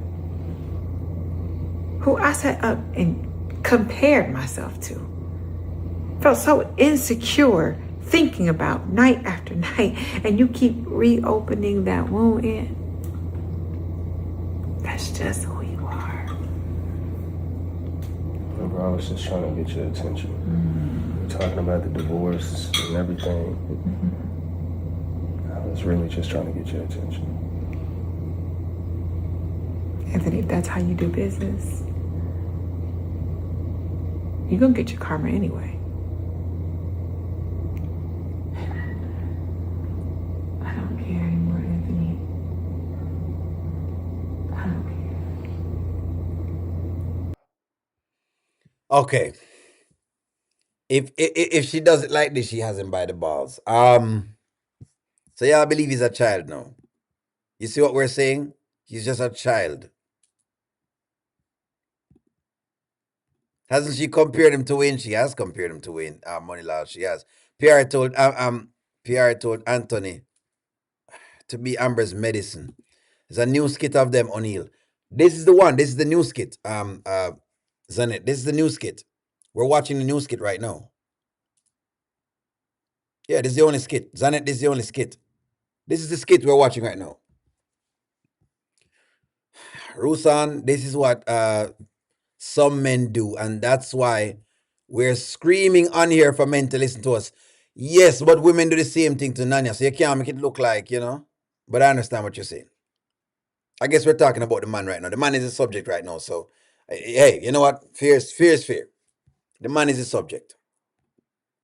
who I sat up and compared myself to, felt so insecure thinking about night after night, and you keep reopening that wound in. That's just who you are. Remember, I was just trying to get your attention. We're talking about the divorce and everything. I was really just trying to get your attention. Anthony, if that's how you do business, you're gonna get your karma anyway. I don't care anymore, Anthony. I don't care. Okay. If she does it like this, she has him by the balls. So yeah, I believe he's a child now. You see what we're saying? He's just a child. Hasn't she compared him to Wayne? She has compared him to Wayne. Money Law, she has. PR told PR told Anthony to be Amber's medicine. There's a new skit of them, O'Neill. This is the one. This is the new skit. Zanet, this is the new skit. We're watching the new skit right now. Yeah, this is the only skit. Zanet, this is the only skit. This is the skit we're watching right now. Rusan, this is what some men do, and that's why we're screaming on here for men to listen to us. Yes, but women do the same thing to Nanya, so you can't make it look like, But I understand what you're saying. I guess we're talking about the man right now. The man is the subject right now, so hey, you know what? Fear is fear. The man is the subject.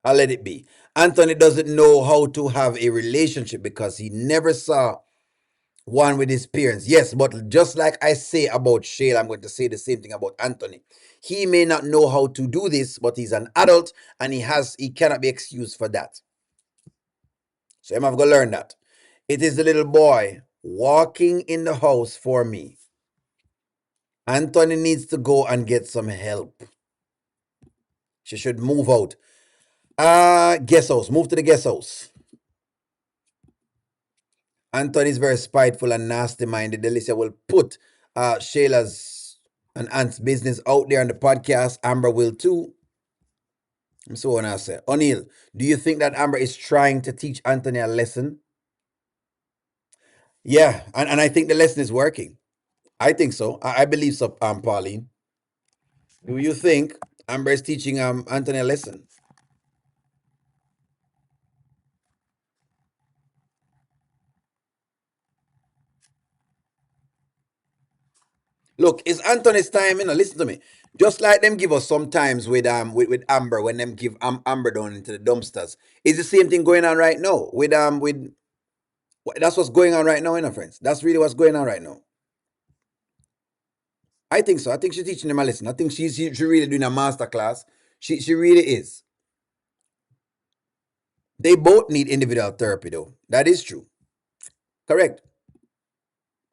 I'll let it be. Anthony doesn't know how to have a relationship because he never saw one with his parents. Yes, but just like I say about Shayla, I'm going to say the same thing about Anthony. He may not know how to do this, but he's an adult and he cannot be excused for that. So I'm going to learn that. It is the little boy walking in the house for me. Anthony needs to go and get some help. She should move out. Guest house. Move to the guest house. Anthony is very spiteful and nasty-minded. Delicia will put Shayla's and Ant's business out there on the podcast. Amber will too. So on I say, O'Neill, do you think that Amber is trying to teach Anthony a lesson? Yeah, and I think the lesson is working. I think so. I believe so, Pauline. Do you think Amber is teaching Anthony a lesson? Look, it's Anthony's time, Listen to me. Just like them give us sometimes with Amber when them give Amber down into the dumpsters. It's the same thing going on right now with that's what's going on right now, friends. That's really what's going on right now. I think so. I think she's teaching them a lesson. I think she really doing a master class. She really is. They both need individual therapy though. That is true. Correct.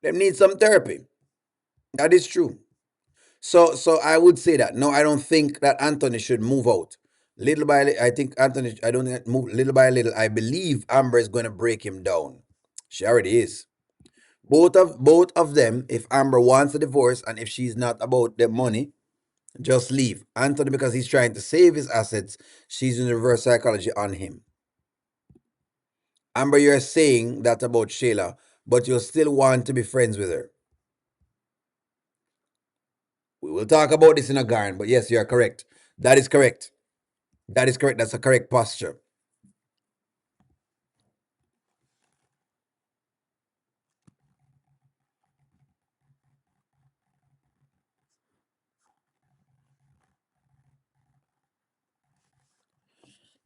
They need some therapy. That is true. So I would say that. No, I don't think that Anthony should move out. Little by little, I think Anthony, I don't think move little by little. I believe Amber is going to break him down. She already is. Both of them, if Amber wants a divorce and if she's not about the money, just leave. Anthony, because he's trying to save his assets, she's in reverse psychology on him. Amber, you're saying that about Shayla, but you still want to be friends with her. We will talk about this in a garden, but yes, you are correct. That is correct. That is correct. That's a correct posture.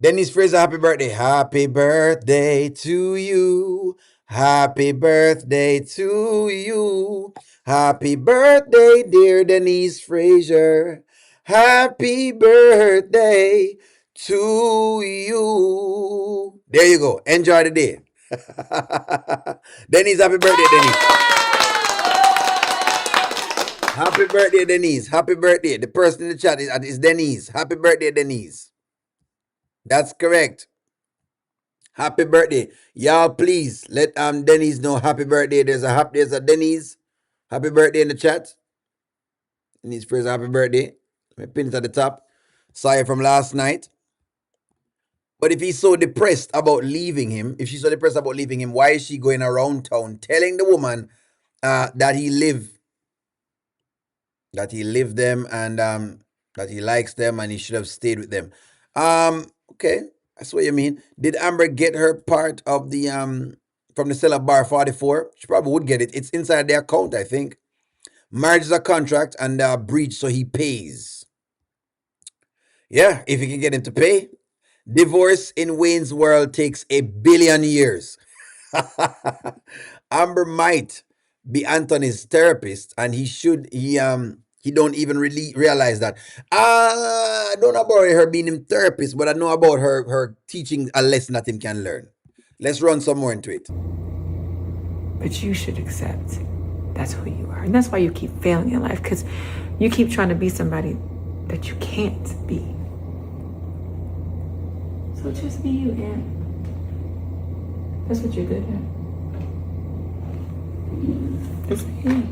Dennis Fraser, happy birthday. Happy birthday to you. Happy birthday to you. Happy birthday, dear Denise Frazier. Happy birthday to you. There you go. Enjoy the day. Denise, happy birthday, Denise. Happy birthday, Denise. Happy birthday. The person in the chat is Denise. Happy birthday, Denise. That's correct. Happy birthday. Y'all please let Denise know happy birthday. There's a Denise. Happy birthday in the chat. Denise Fraser, happy birthday. Let me pin it at the top. Sorry from last night. But if he's so depressed about leaving him, if she's so depressed about leaving him, why is she going around town telling the woman that he live them and that he likes them and he should have stayed with them? Okay, that's what you mean. Did Amber get her part of the from the seller bar 44? She probably would get it. It's inside their account, I think. Marriage is a contract and breach, so he pays. Yeah, if he can get him to pay. Divorce in Wayne's world takes 1,000,000,000 years. Amber might be Anthony's therapist, and he don't even really realize that. I don't know about her being him therapist, but I know about her teaching a lesson that him can learn. Let's run some more into it. But you should accept that's who you are. And that's why you keep failing in life, because you keep trying to be somebody that you can't be. So just be you, Aaron. That's what you're good at. Just be you.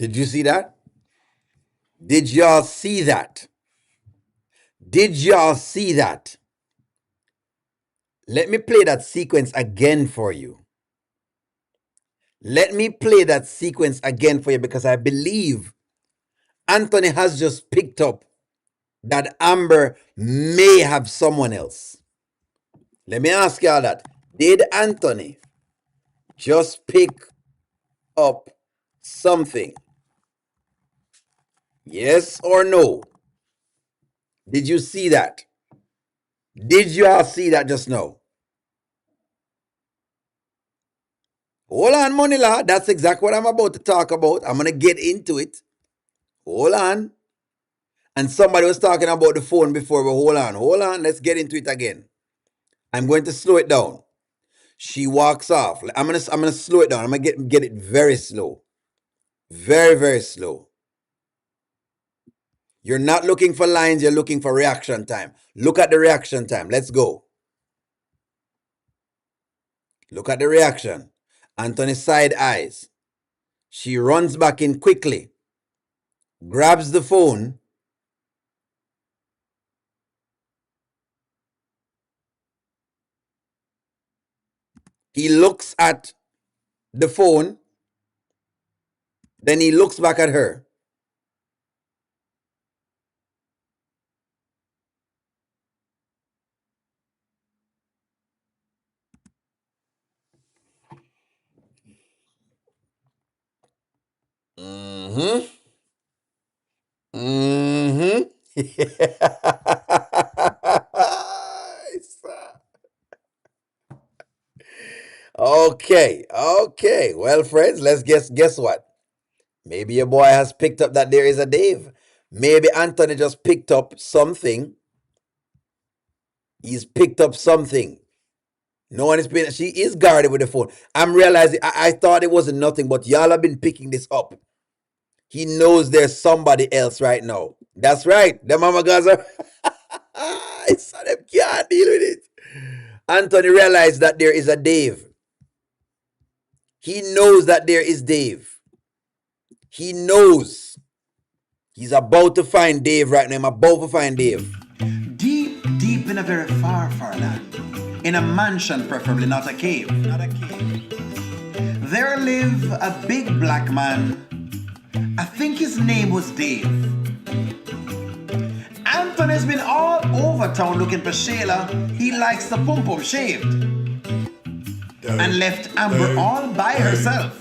Did you see that? Did y'all see that? Did y'all see that? Let me play that sequence again for you. Let me play that sequence again for you because I believe Anthony has just picked up that Amber may have someone else. Let me ask y'all that. Did Anthony just pick up something? Yes or no? Did you see that? Did y'all see that just now? Hold on, Monila. That's exactly what I'm about to talk about. I'm going to get into it. Hold on. And somebody was talking about the phone before, but hold on. Let's get into it again. I'm going to slow it down. She walks off. I'm gonna slow it down. I'm gonna get it very slow. Very, very slow. You're not looking for lines, you're looking for reaction time. Look at the reaction time. Let's go. Look at the reaction. Anthony's side eyes. She runs back in quickly, grabs the phone. He looks at the phone. Then he looks back at her. Mm-hmm. Mm-hmm. Okay. Well, friends, let's guess what? Maybe your boy has picked up that there is a Dave. Maybe Anthony just picked up something. He's picked up something. No one is paying. She is guarded with the phone. I'm realizing I thought it wasn't nothing, but y'all have been picking this up. He knows there's somebody else right now. That's right. The mama Gaza. I saw them can't deal with it. Anthony realized that there is a Dave. He knows that there is Dave. He knows. He's about to find Dave right now. I'm about to find Dave. Deep, deep in a very far, far land, in a mansion preferably, not a cave, there live a big black man. I think his name was Dave. Anthony's been all over town looking for Shayla. He likes the pum pum shaved. And left Amber all by herself,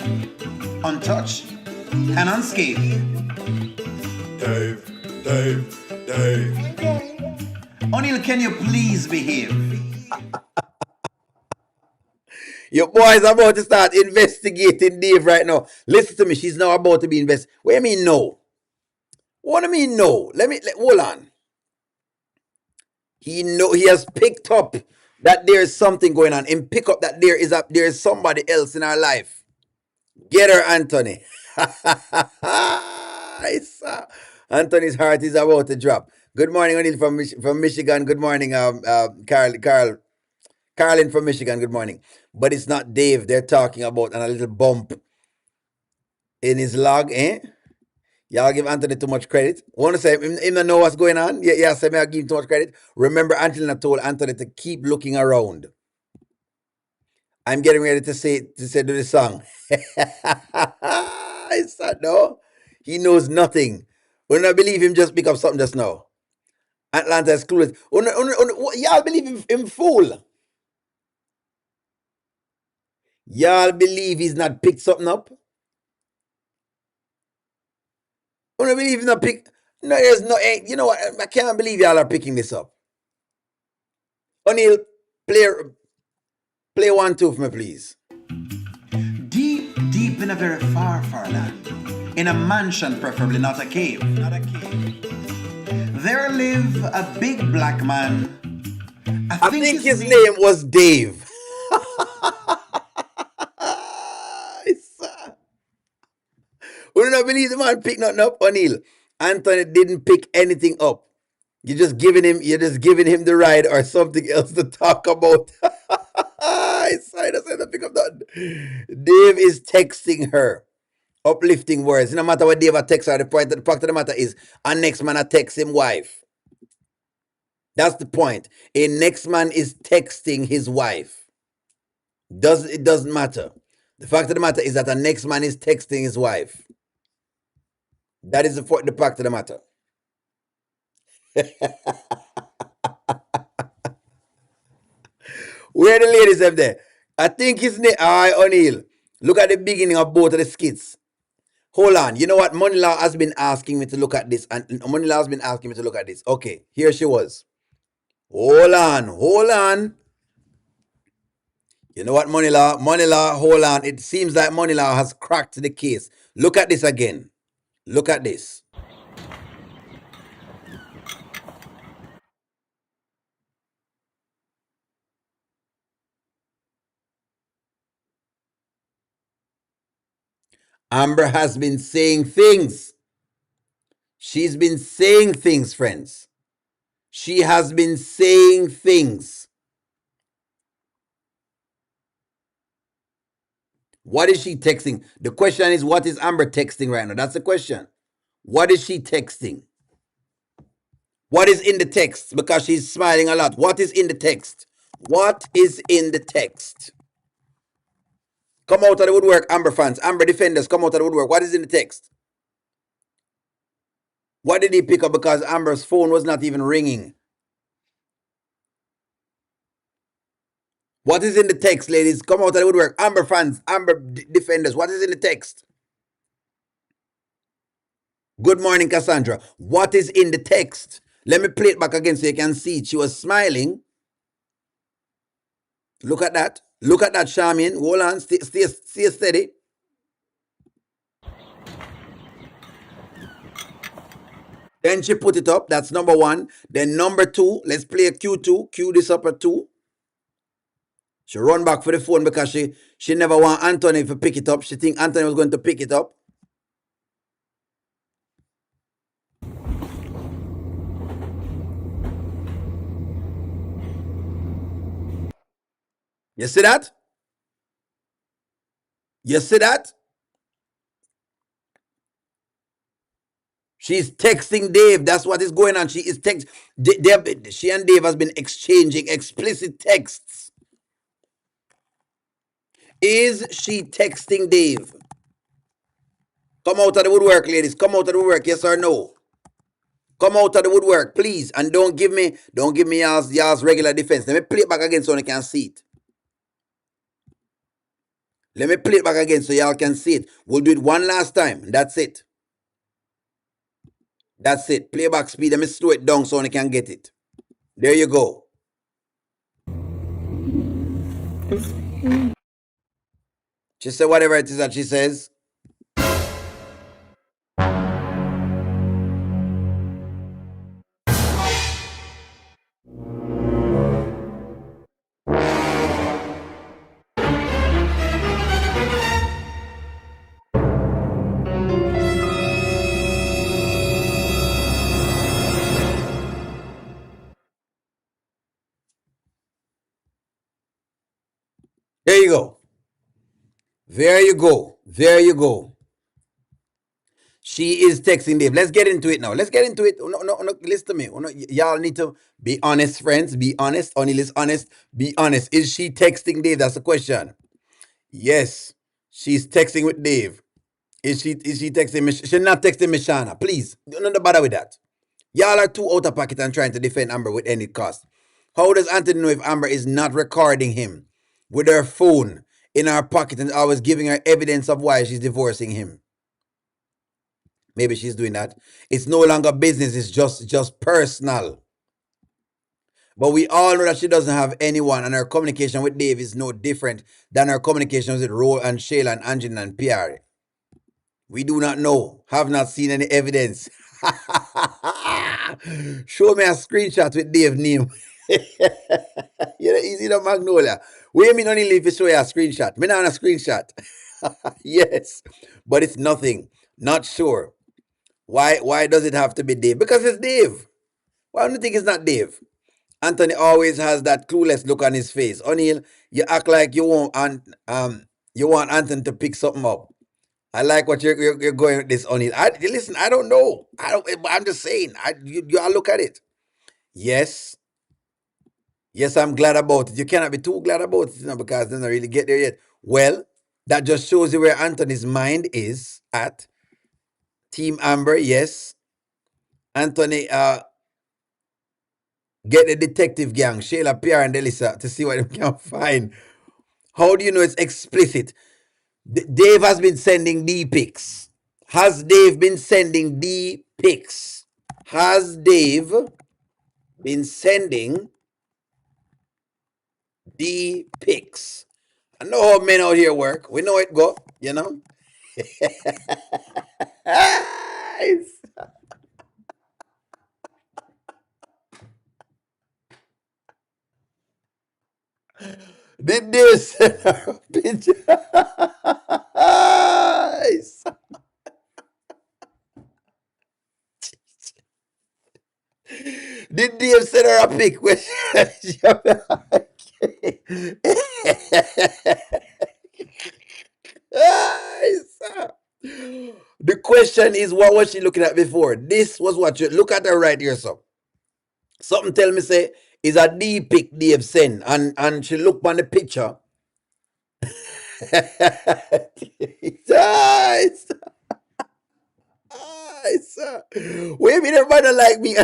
untouched and unscathed. Dave. O'Neal, can you please behave? Your boy is about to start investigating Dave right now. Listen to me. She's now about to be investigated. What do you mean no? What do you mean no? Hold on. He has picked up that there is something going on. And pick up that there is somebody else in our life. Get her, Anthony. Anthony's heart is about to drop. Good morning, O'Neal from Michigan. Good morning, Carlin from Michigan. Good morning. But it's not Dave they're talking about, and a little bump in his log, eh? Y'all give Anthony too much credit. Want to say him not know what's going on? Yeah, say me I give him too much credit. Remember, Anthony told Anthony to keep looking around. I'm getting ready to say do the song. It's not, no. He knows nothing. We don't believe him just pick up something just now. Atlanta is clueless. Y'all believe him fool. Y'all believe he's not picked something up? I don't believe he's not pick. No, there's no. You know what? I can't believe y'all are picking this up. O'Neal, play 1, 2 for me, please. Deep, deep in a very far, far land, in a mansion, preferably not a cave. There live a big black man. I think his name was Dave. We do not believe the man picked nothing up, O'Neal. Anthony didn't pick anything up. You're just giving him the ride or something else to talk about. Pick up that. Dave is texting her. Uplifting words. No matter what Dave texts her, the fact of the matter is a next man texts him wife. That's the point. A next man is texting his wife. It doesn't matter. The fact of the matter is that a next man is texting his wife. That is the fact of the matter. Where are the ladies up there? I think his name. O'Neal. Look at the beginning of both of the skits. Hold on. You know what? Moneylaw has been asking me to look at this. And Moneylaw has been asking me to look at this. Okay, here she was. Hold on. You know what, Moneylaw, hold on. It seems like Moneylaw has cracked the case. Look at this again. Look at this. Amber has been saying things. She's been saying things, friends. She has been saying things. What is she texting? The question is, what is Amber texting right now? That's the question. What is she texting? What is in the text? Because she's smiling a lot. What is in the text? What is in the text? Come out of the woodwork, Amber fans. Amber defenders, come out of the woodwork. What is in the text? What did he pick up? Because Amber's phone was not even ringing. What is in the text, ladies? Come out of the woodwork. Amber fans, Amber defenders. What is in the text? Good morning, Cassandra. What is in the text? Let me play it back again so you can see it. She was smiling. Look at that. Look at that, Charmian. Hold on. Stay steady. Then she put it up. That's number 1. Then number 2. Let's play a Q2. Cue this up at 2. She run back for the phone because she never want Anthony to pick it up. She think Anthony was going to pick it up. You see that? You see that? She's texting Dave. That's what is going on. She is she and Dave has been exchanging explicit texts. Is she texting Dave? Come out of the woodwork, ladies. Come out of the woodwork. Yes or no? Come out of the woodwork, please, and don't give me y'all's regular defense. Let me play it back again so you can see it. Let me play it back again so y'all can see it. We'll do it one last time. That's it. That's it. Playback speed. Let me slow it down so you can get it. There you go. She said whatever it is that she says. There you go. There you go. There you go. She is texting Dave. Let's get into it now. Let's get into it. No, listen to me. Y'all need to be honest, friends. Be honest. O'Neal is honest. Be honest. Is she texting Dave? That's the question. Yes. She's texting with Dave. Is she texting me? She's not texting me, Shana. Please. Don't bother with that. Y'all are too out of pocket and trying to defend Amber with any cost. How does Anthony know if Amber is not recording him with her phone in her pocket and always giving her evidence of why she's divorcing him? Maybe she's doing that. It's no longer business, it's just personal. But we all know that she doesn't have anyone, and her communication with Dave is no different than her communications with Ro and Shayla and Angelina and Pierre. We do not know, have not seen any evidence. Show me a screenshot with Dave name. You know, easy the Magnolia. Wait a minute, only if you show you a screenshot. Me not on a screenshot. Yes, but it's nothing. Not sure. Why does it have to be Dave? Because it's Dave. Why do you think it's not Dave? Anthony always has that clueless look on his face. O'Neal, you act like you want Anthony to pick something up. I like what you're going with this, O'Neal. Listen, I don't know. I'm just saying. You look at it. Yes. Yes, I'm glad about it. You cannot be too glad about it, because they don't really get there yet. Well, that just shows you where Anthony's mind is at. Team Amber, yes. Anthony, get the detective gang, Shayla, Pierre, and Delisa, to see what they can find. How do you know it's explicit? Dave has been sending D pics. Has Dave been sending D pics? Has Dave been sending D pics? I know how men out here work. We know it go, you know. Did Dave send her a picture? Did Dave send her a pic? The question is, what was she looking at before? This was what you look at her right here, so. Something tell me say is a D pic Dave send, and she look on the picture. Wait a minute, everybody like me.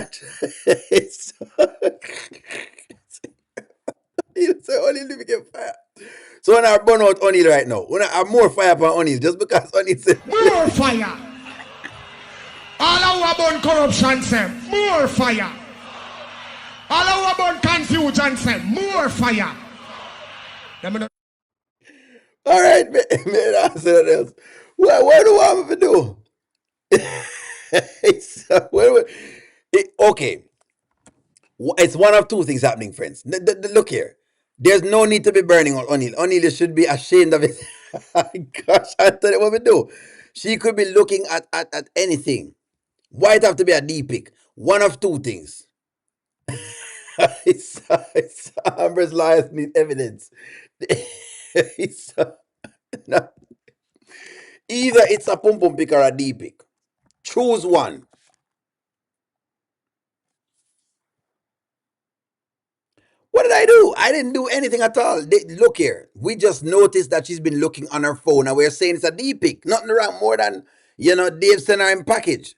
You say O'Neal if you get fire. So when I burn out O'Neal right now, when I have more fire for O'Neal, just because O'Neal said more fire. All our about corruption say more fire. All our about confusion say more fire. All right, man, answer that else. What do I have to do? Okay. It's one of two things happening, friends. Look here. There's no need to be burning on O'Neal. O'Neal should be ashamed of it. Gosh, I tell you what we do. She could be looking at anything. Why it have to be a D pic? One of two things. it's Amber's lies need evidence. No. Either it's a pum pum pic or a D pic. Choose one. What did I do? I didn't do anything at all. Look here. We just noticed that she's been looking on her phone, and we're saying it's a D pic. Nothing wrong more than, Dave sent her in package.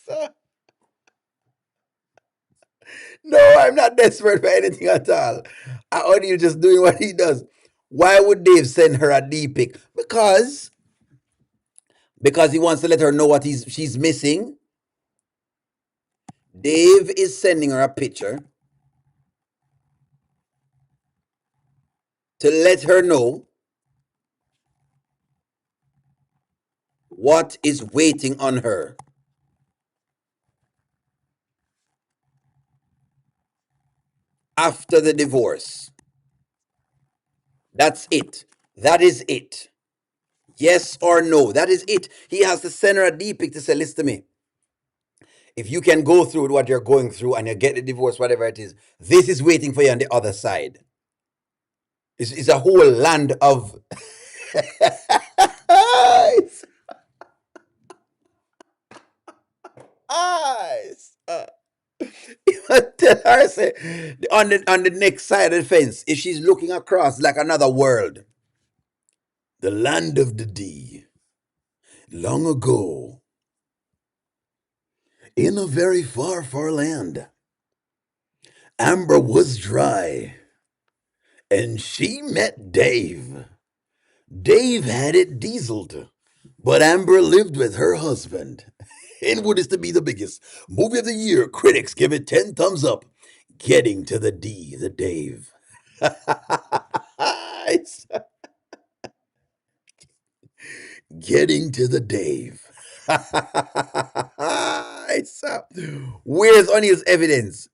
So- no, I'm not desperate for anything at all. O'Neal just doing what he does. Why would Dave send her a D pic? Because he wants to let her know what she's missing. Dave is sending her a picture to let her know what is waiting on her after the divorce. That's it. That is it. Yes or no. That is it. He has to send her a D pic to say, listen to me. If you can go through what you're going through and you get the divorce, whatever it is, this is waiting for you on the other side. It's a whole land of. Eyes. Eyes. Tell her, say, on the next side of the fence, if she's looking across like another world, the land of the D. Long ago, in a very far, far land, Amber was dry, and she met Dave. Dave had it dieseled, but Amber lived with her husband. And what is to be the biggest movie of the year? Critics give it 10 thumbs up. Getting to the D, the Dave. It's getting to the Dave. It's, where's O'Neal's evidence?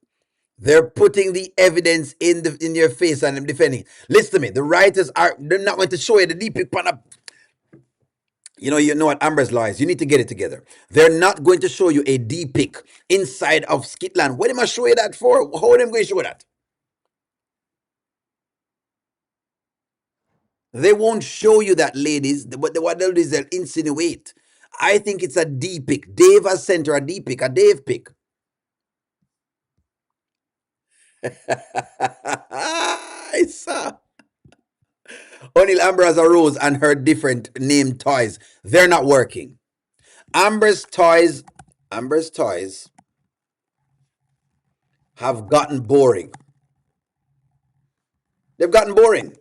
They're putting the evidence in your face and I'm defending. Listen to me. The writers they're not going to show you the deep pic. You know what Amber's lies. You need to get it together. They're not going to show you a D pic inside of Skitland. What am I show you that for? How am I going to show that? They won't show you that, ladies. But what they'll do is they'll insinuate. I think it's a D pic. Dave has sent her a D pic, a Dave pic. I saw. O'Neal, Amber has a rose and her different named toys. They're not working. Amber's toys have gotten boring. They've gotten boring.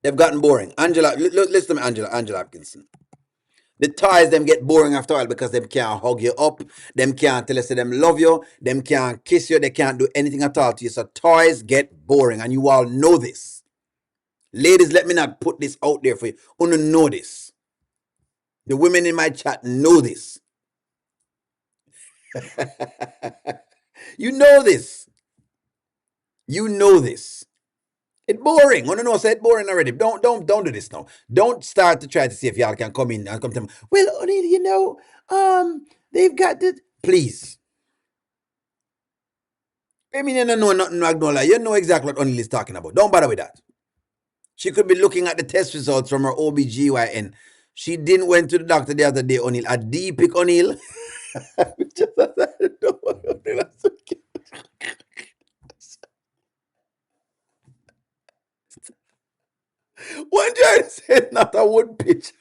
They've gotten boring. Angela, listen to me, Angela Hopkinson. The toys them get boring after a while because them can't hug you up, them can't tell you say them love you, them can't kiss you, they can't do anything at all to you. So toys get boring, and you all know this. Ladies, let me not put this out there for you. You know this. The women in my chat know this. You know this. You know this. It's boring. Oh, no, say it's boring already. Don't do this now. Don't start to try to see if y'all can come in and come to me. Well, O'Neal, they've got the. Please. I mean, you don't know nothing, Magnolia. You know exactly what O'Neal is talking about. Don't bother with that. She could be looking at the test results from her OBGYN. She didn't went to the doctor the other day, O'Neal. A D pic, O'Neal. One giant said not a wood pitch.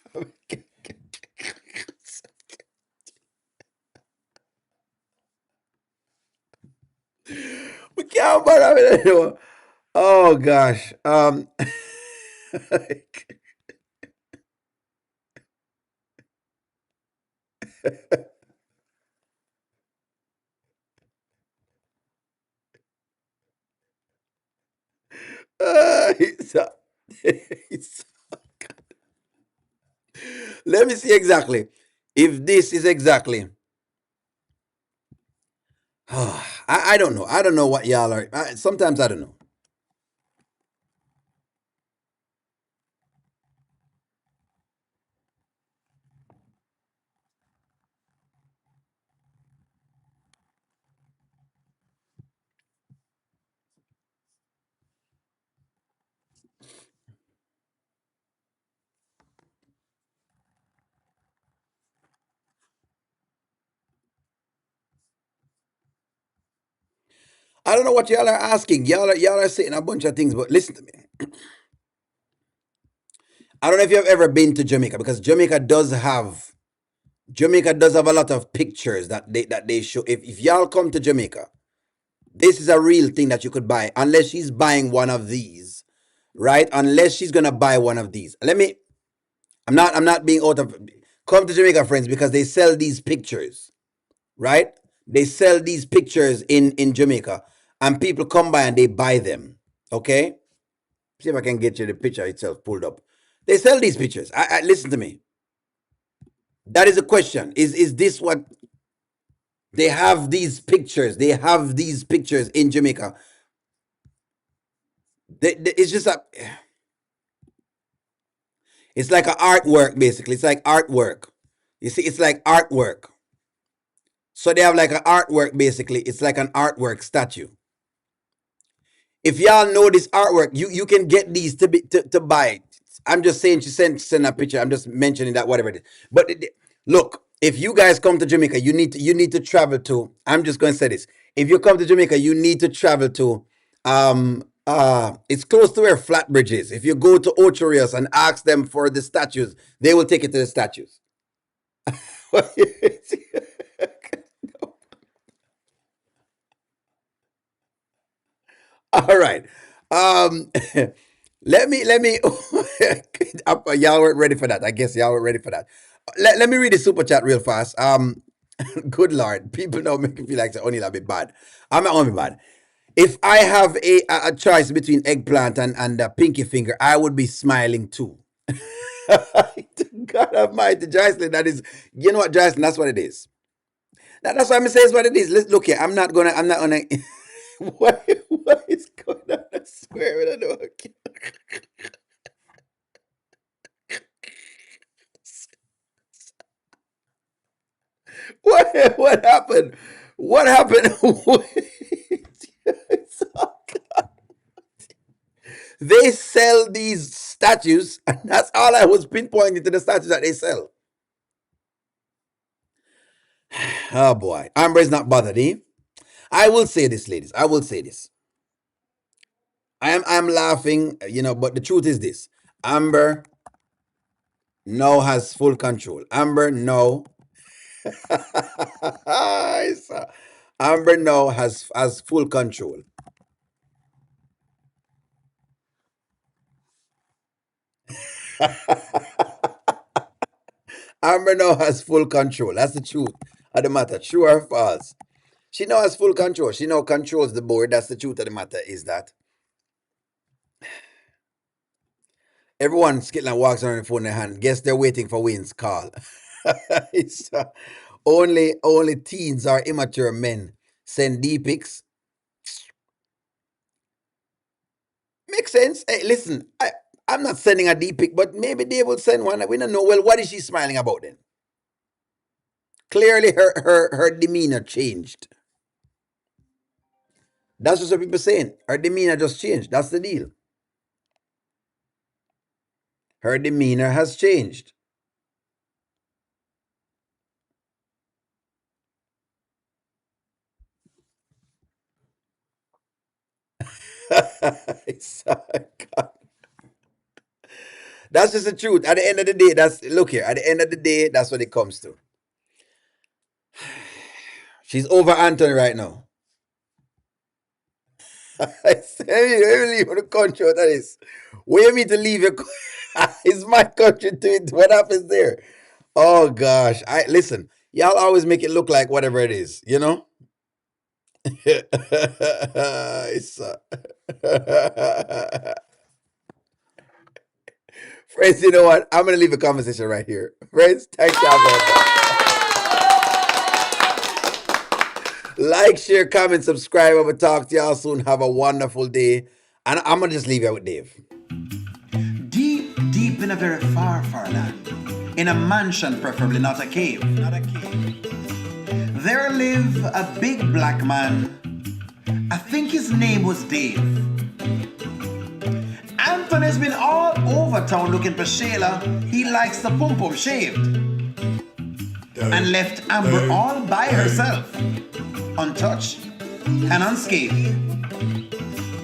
We can't bother with it anymore. Oh gosh. It's, it's, let me see exactly. If this is exactly. I don't know. I don't know what y'all are. Sometimes I don't know. I don't know what y'all are asking. Y'all are saying a bunch of things, but listen to me. I don't know if you've ever been to Jamaica, because Jamaica does have a lot of pictures that they show. If y'all come to Jamaica, this is a real thing that you could buy, unless she's buying one of these, right? Unless she's gonna buy one of these. I'm not being out of. Come to Jamaica, friends, because they sell these pictures, right? They sell these pictures in Jamaica, and people come by and they buy them. Okay, see if I can get you the picture itself pulled up. They sell these pictures. I listen to me. That is a question. Is this what they have? These pictures. They have these pictures in Jamaica. It's just a. It's like an artwork, basically. It's like artwork. You see, it's like artwork. So they have like an artwork, basically. It's like an artwork statue. If y'all know this artwork, you can get these to buy. I'm just saying she sent a picture. I'm just mentioning that, whatever it is. But look, if you guys come to Jamaica, you need to travel to. I'm just going to say this. If you come to Jamaica, you need to travel to. It's close to where Flatbridge is. If you go to Ocho Rios and ask them for the statues, they will take you to the statues. All right. Let me y'all weren't ready for that. I guess y'all weren't ready for that. Let me read the super chat real fast. Good Lord, people now make me feel like it's only a bit bad. I'm not only bad. If I have a choice between eggplant and pinky finger, I would be smiling too. God Almighty, Joycelyn, that is, you know what, Joycelyn, that's what it is. That's what I'm saying is what it is. Let's look here. I'm not gonna what is going on? I swear I don't know. What happened? What happened? They sell these statues, and that's all I was pinpointing to the statues that they sell. Oh boy, Amber is not bothered, eh? I will say this, ladies. I will say this. I'm laughing, but the truth is this: Amber now has full control. Amber now. Amber now has full control. Amber now has full control. That's the truth of the matter. True or false? She now has full control. She now controls the board. That's the truth of the matter, is that. Everyone Skitland walks around the phone in their hand. Guess they're waiting for Wayne's call. It's only teens or immature men send D pics. Makes sense. Hey, listen, I'm not sending a D pic, but maybe they will send one. We don't know. Well, what is she smiling about then? Clearly, her demeanor changed. That's what some people saying. Her demeanor just changed. That's the deal. Her demeanor has changed. That's just the truth. At the end of the day, look here. At the end of the day, that's what it comes to. She's over Anthony right now. I said, leave the country. What that is? Where you mean to leave your? It's my country to it. What happens there? Oh gosh! Listen. Y'all always make it look like whatever it is, you know. Friends, you know what? I'm gonna leave a conversation right here. Friends, thank y'all very much. Like, share, comment, subscribe. I will talk to y'all soon. Have a wonderful day. And I'm gonna just leave you with Dave. Deep, deep in a very far, far land, in a mansion, preferably not a cave, there live a big black man. I think his name was Dave. Anthony's been all over town looking for Shayla. He likes the pum-pum shaved. And left Amber all by herself, untouched and unscathed.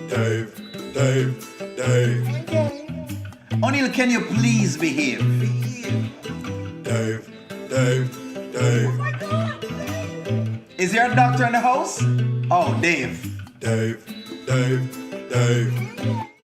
Dave. O'Neill, can you please behave? Dave, Dave, Dave, Is there a doctor in the house? Oh, Dave. Dave, Dave, Dave.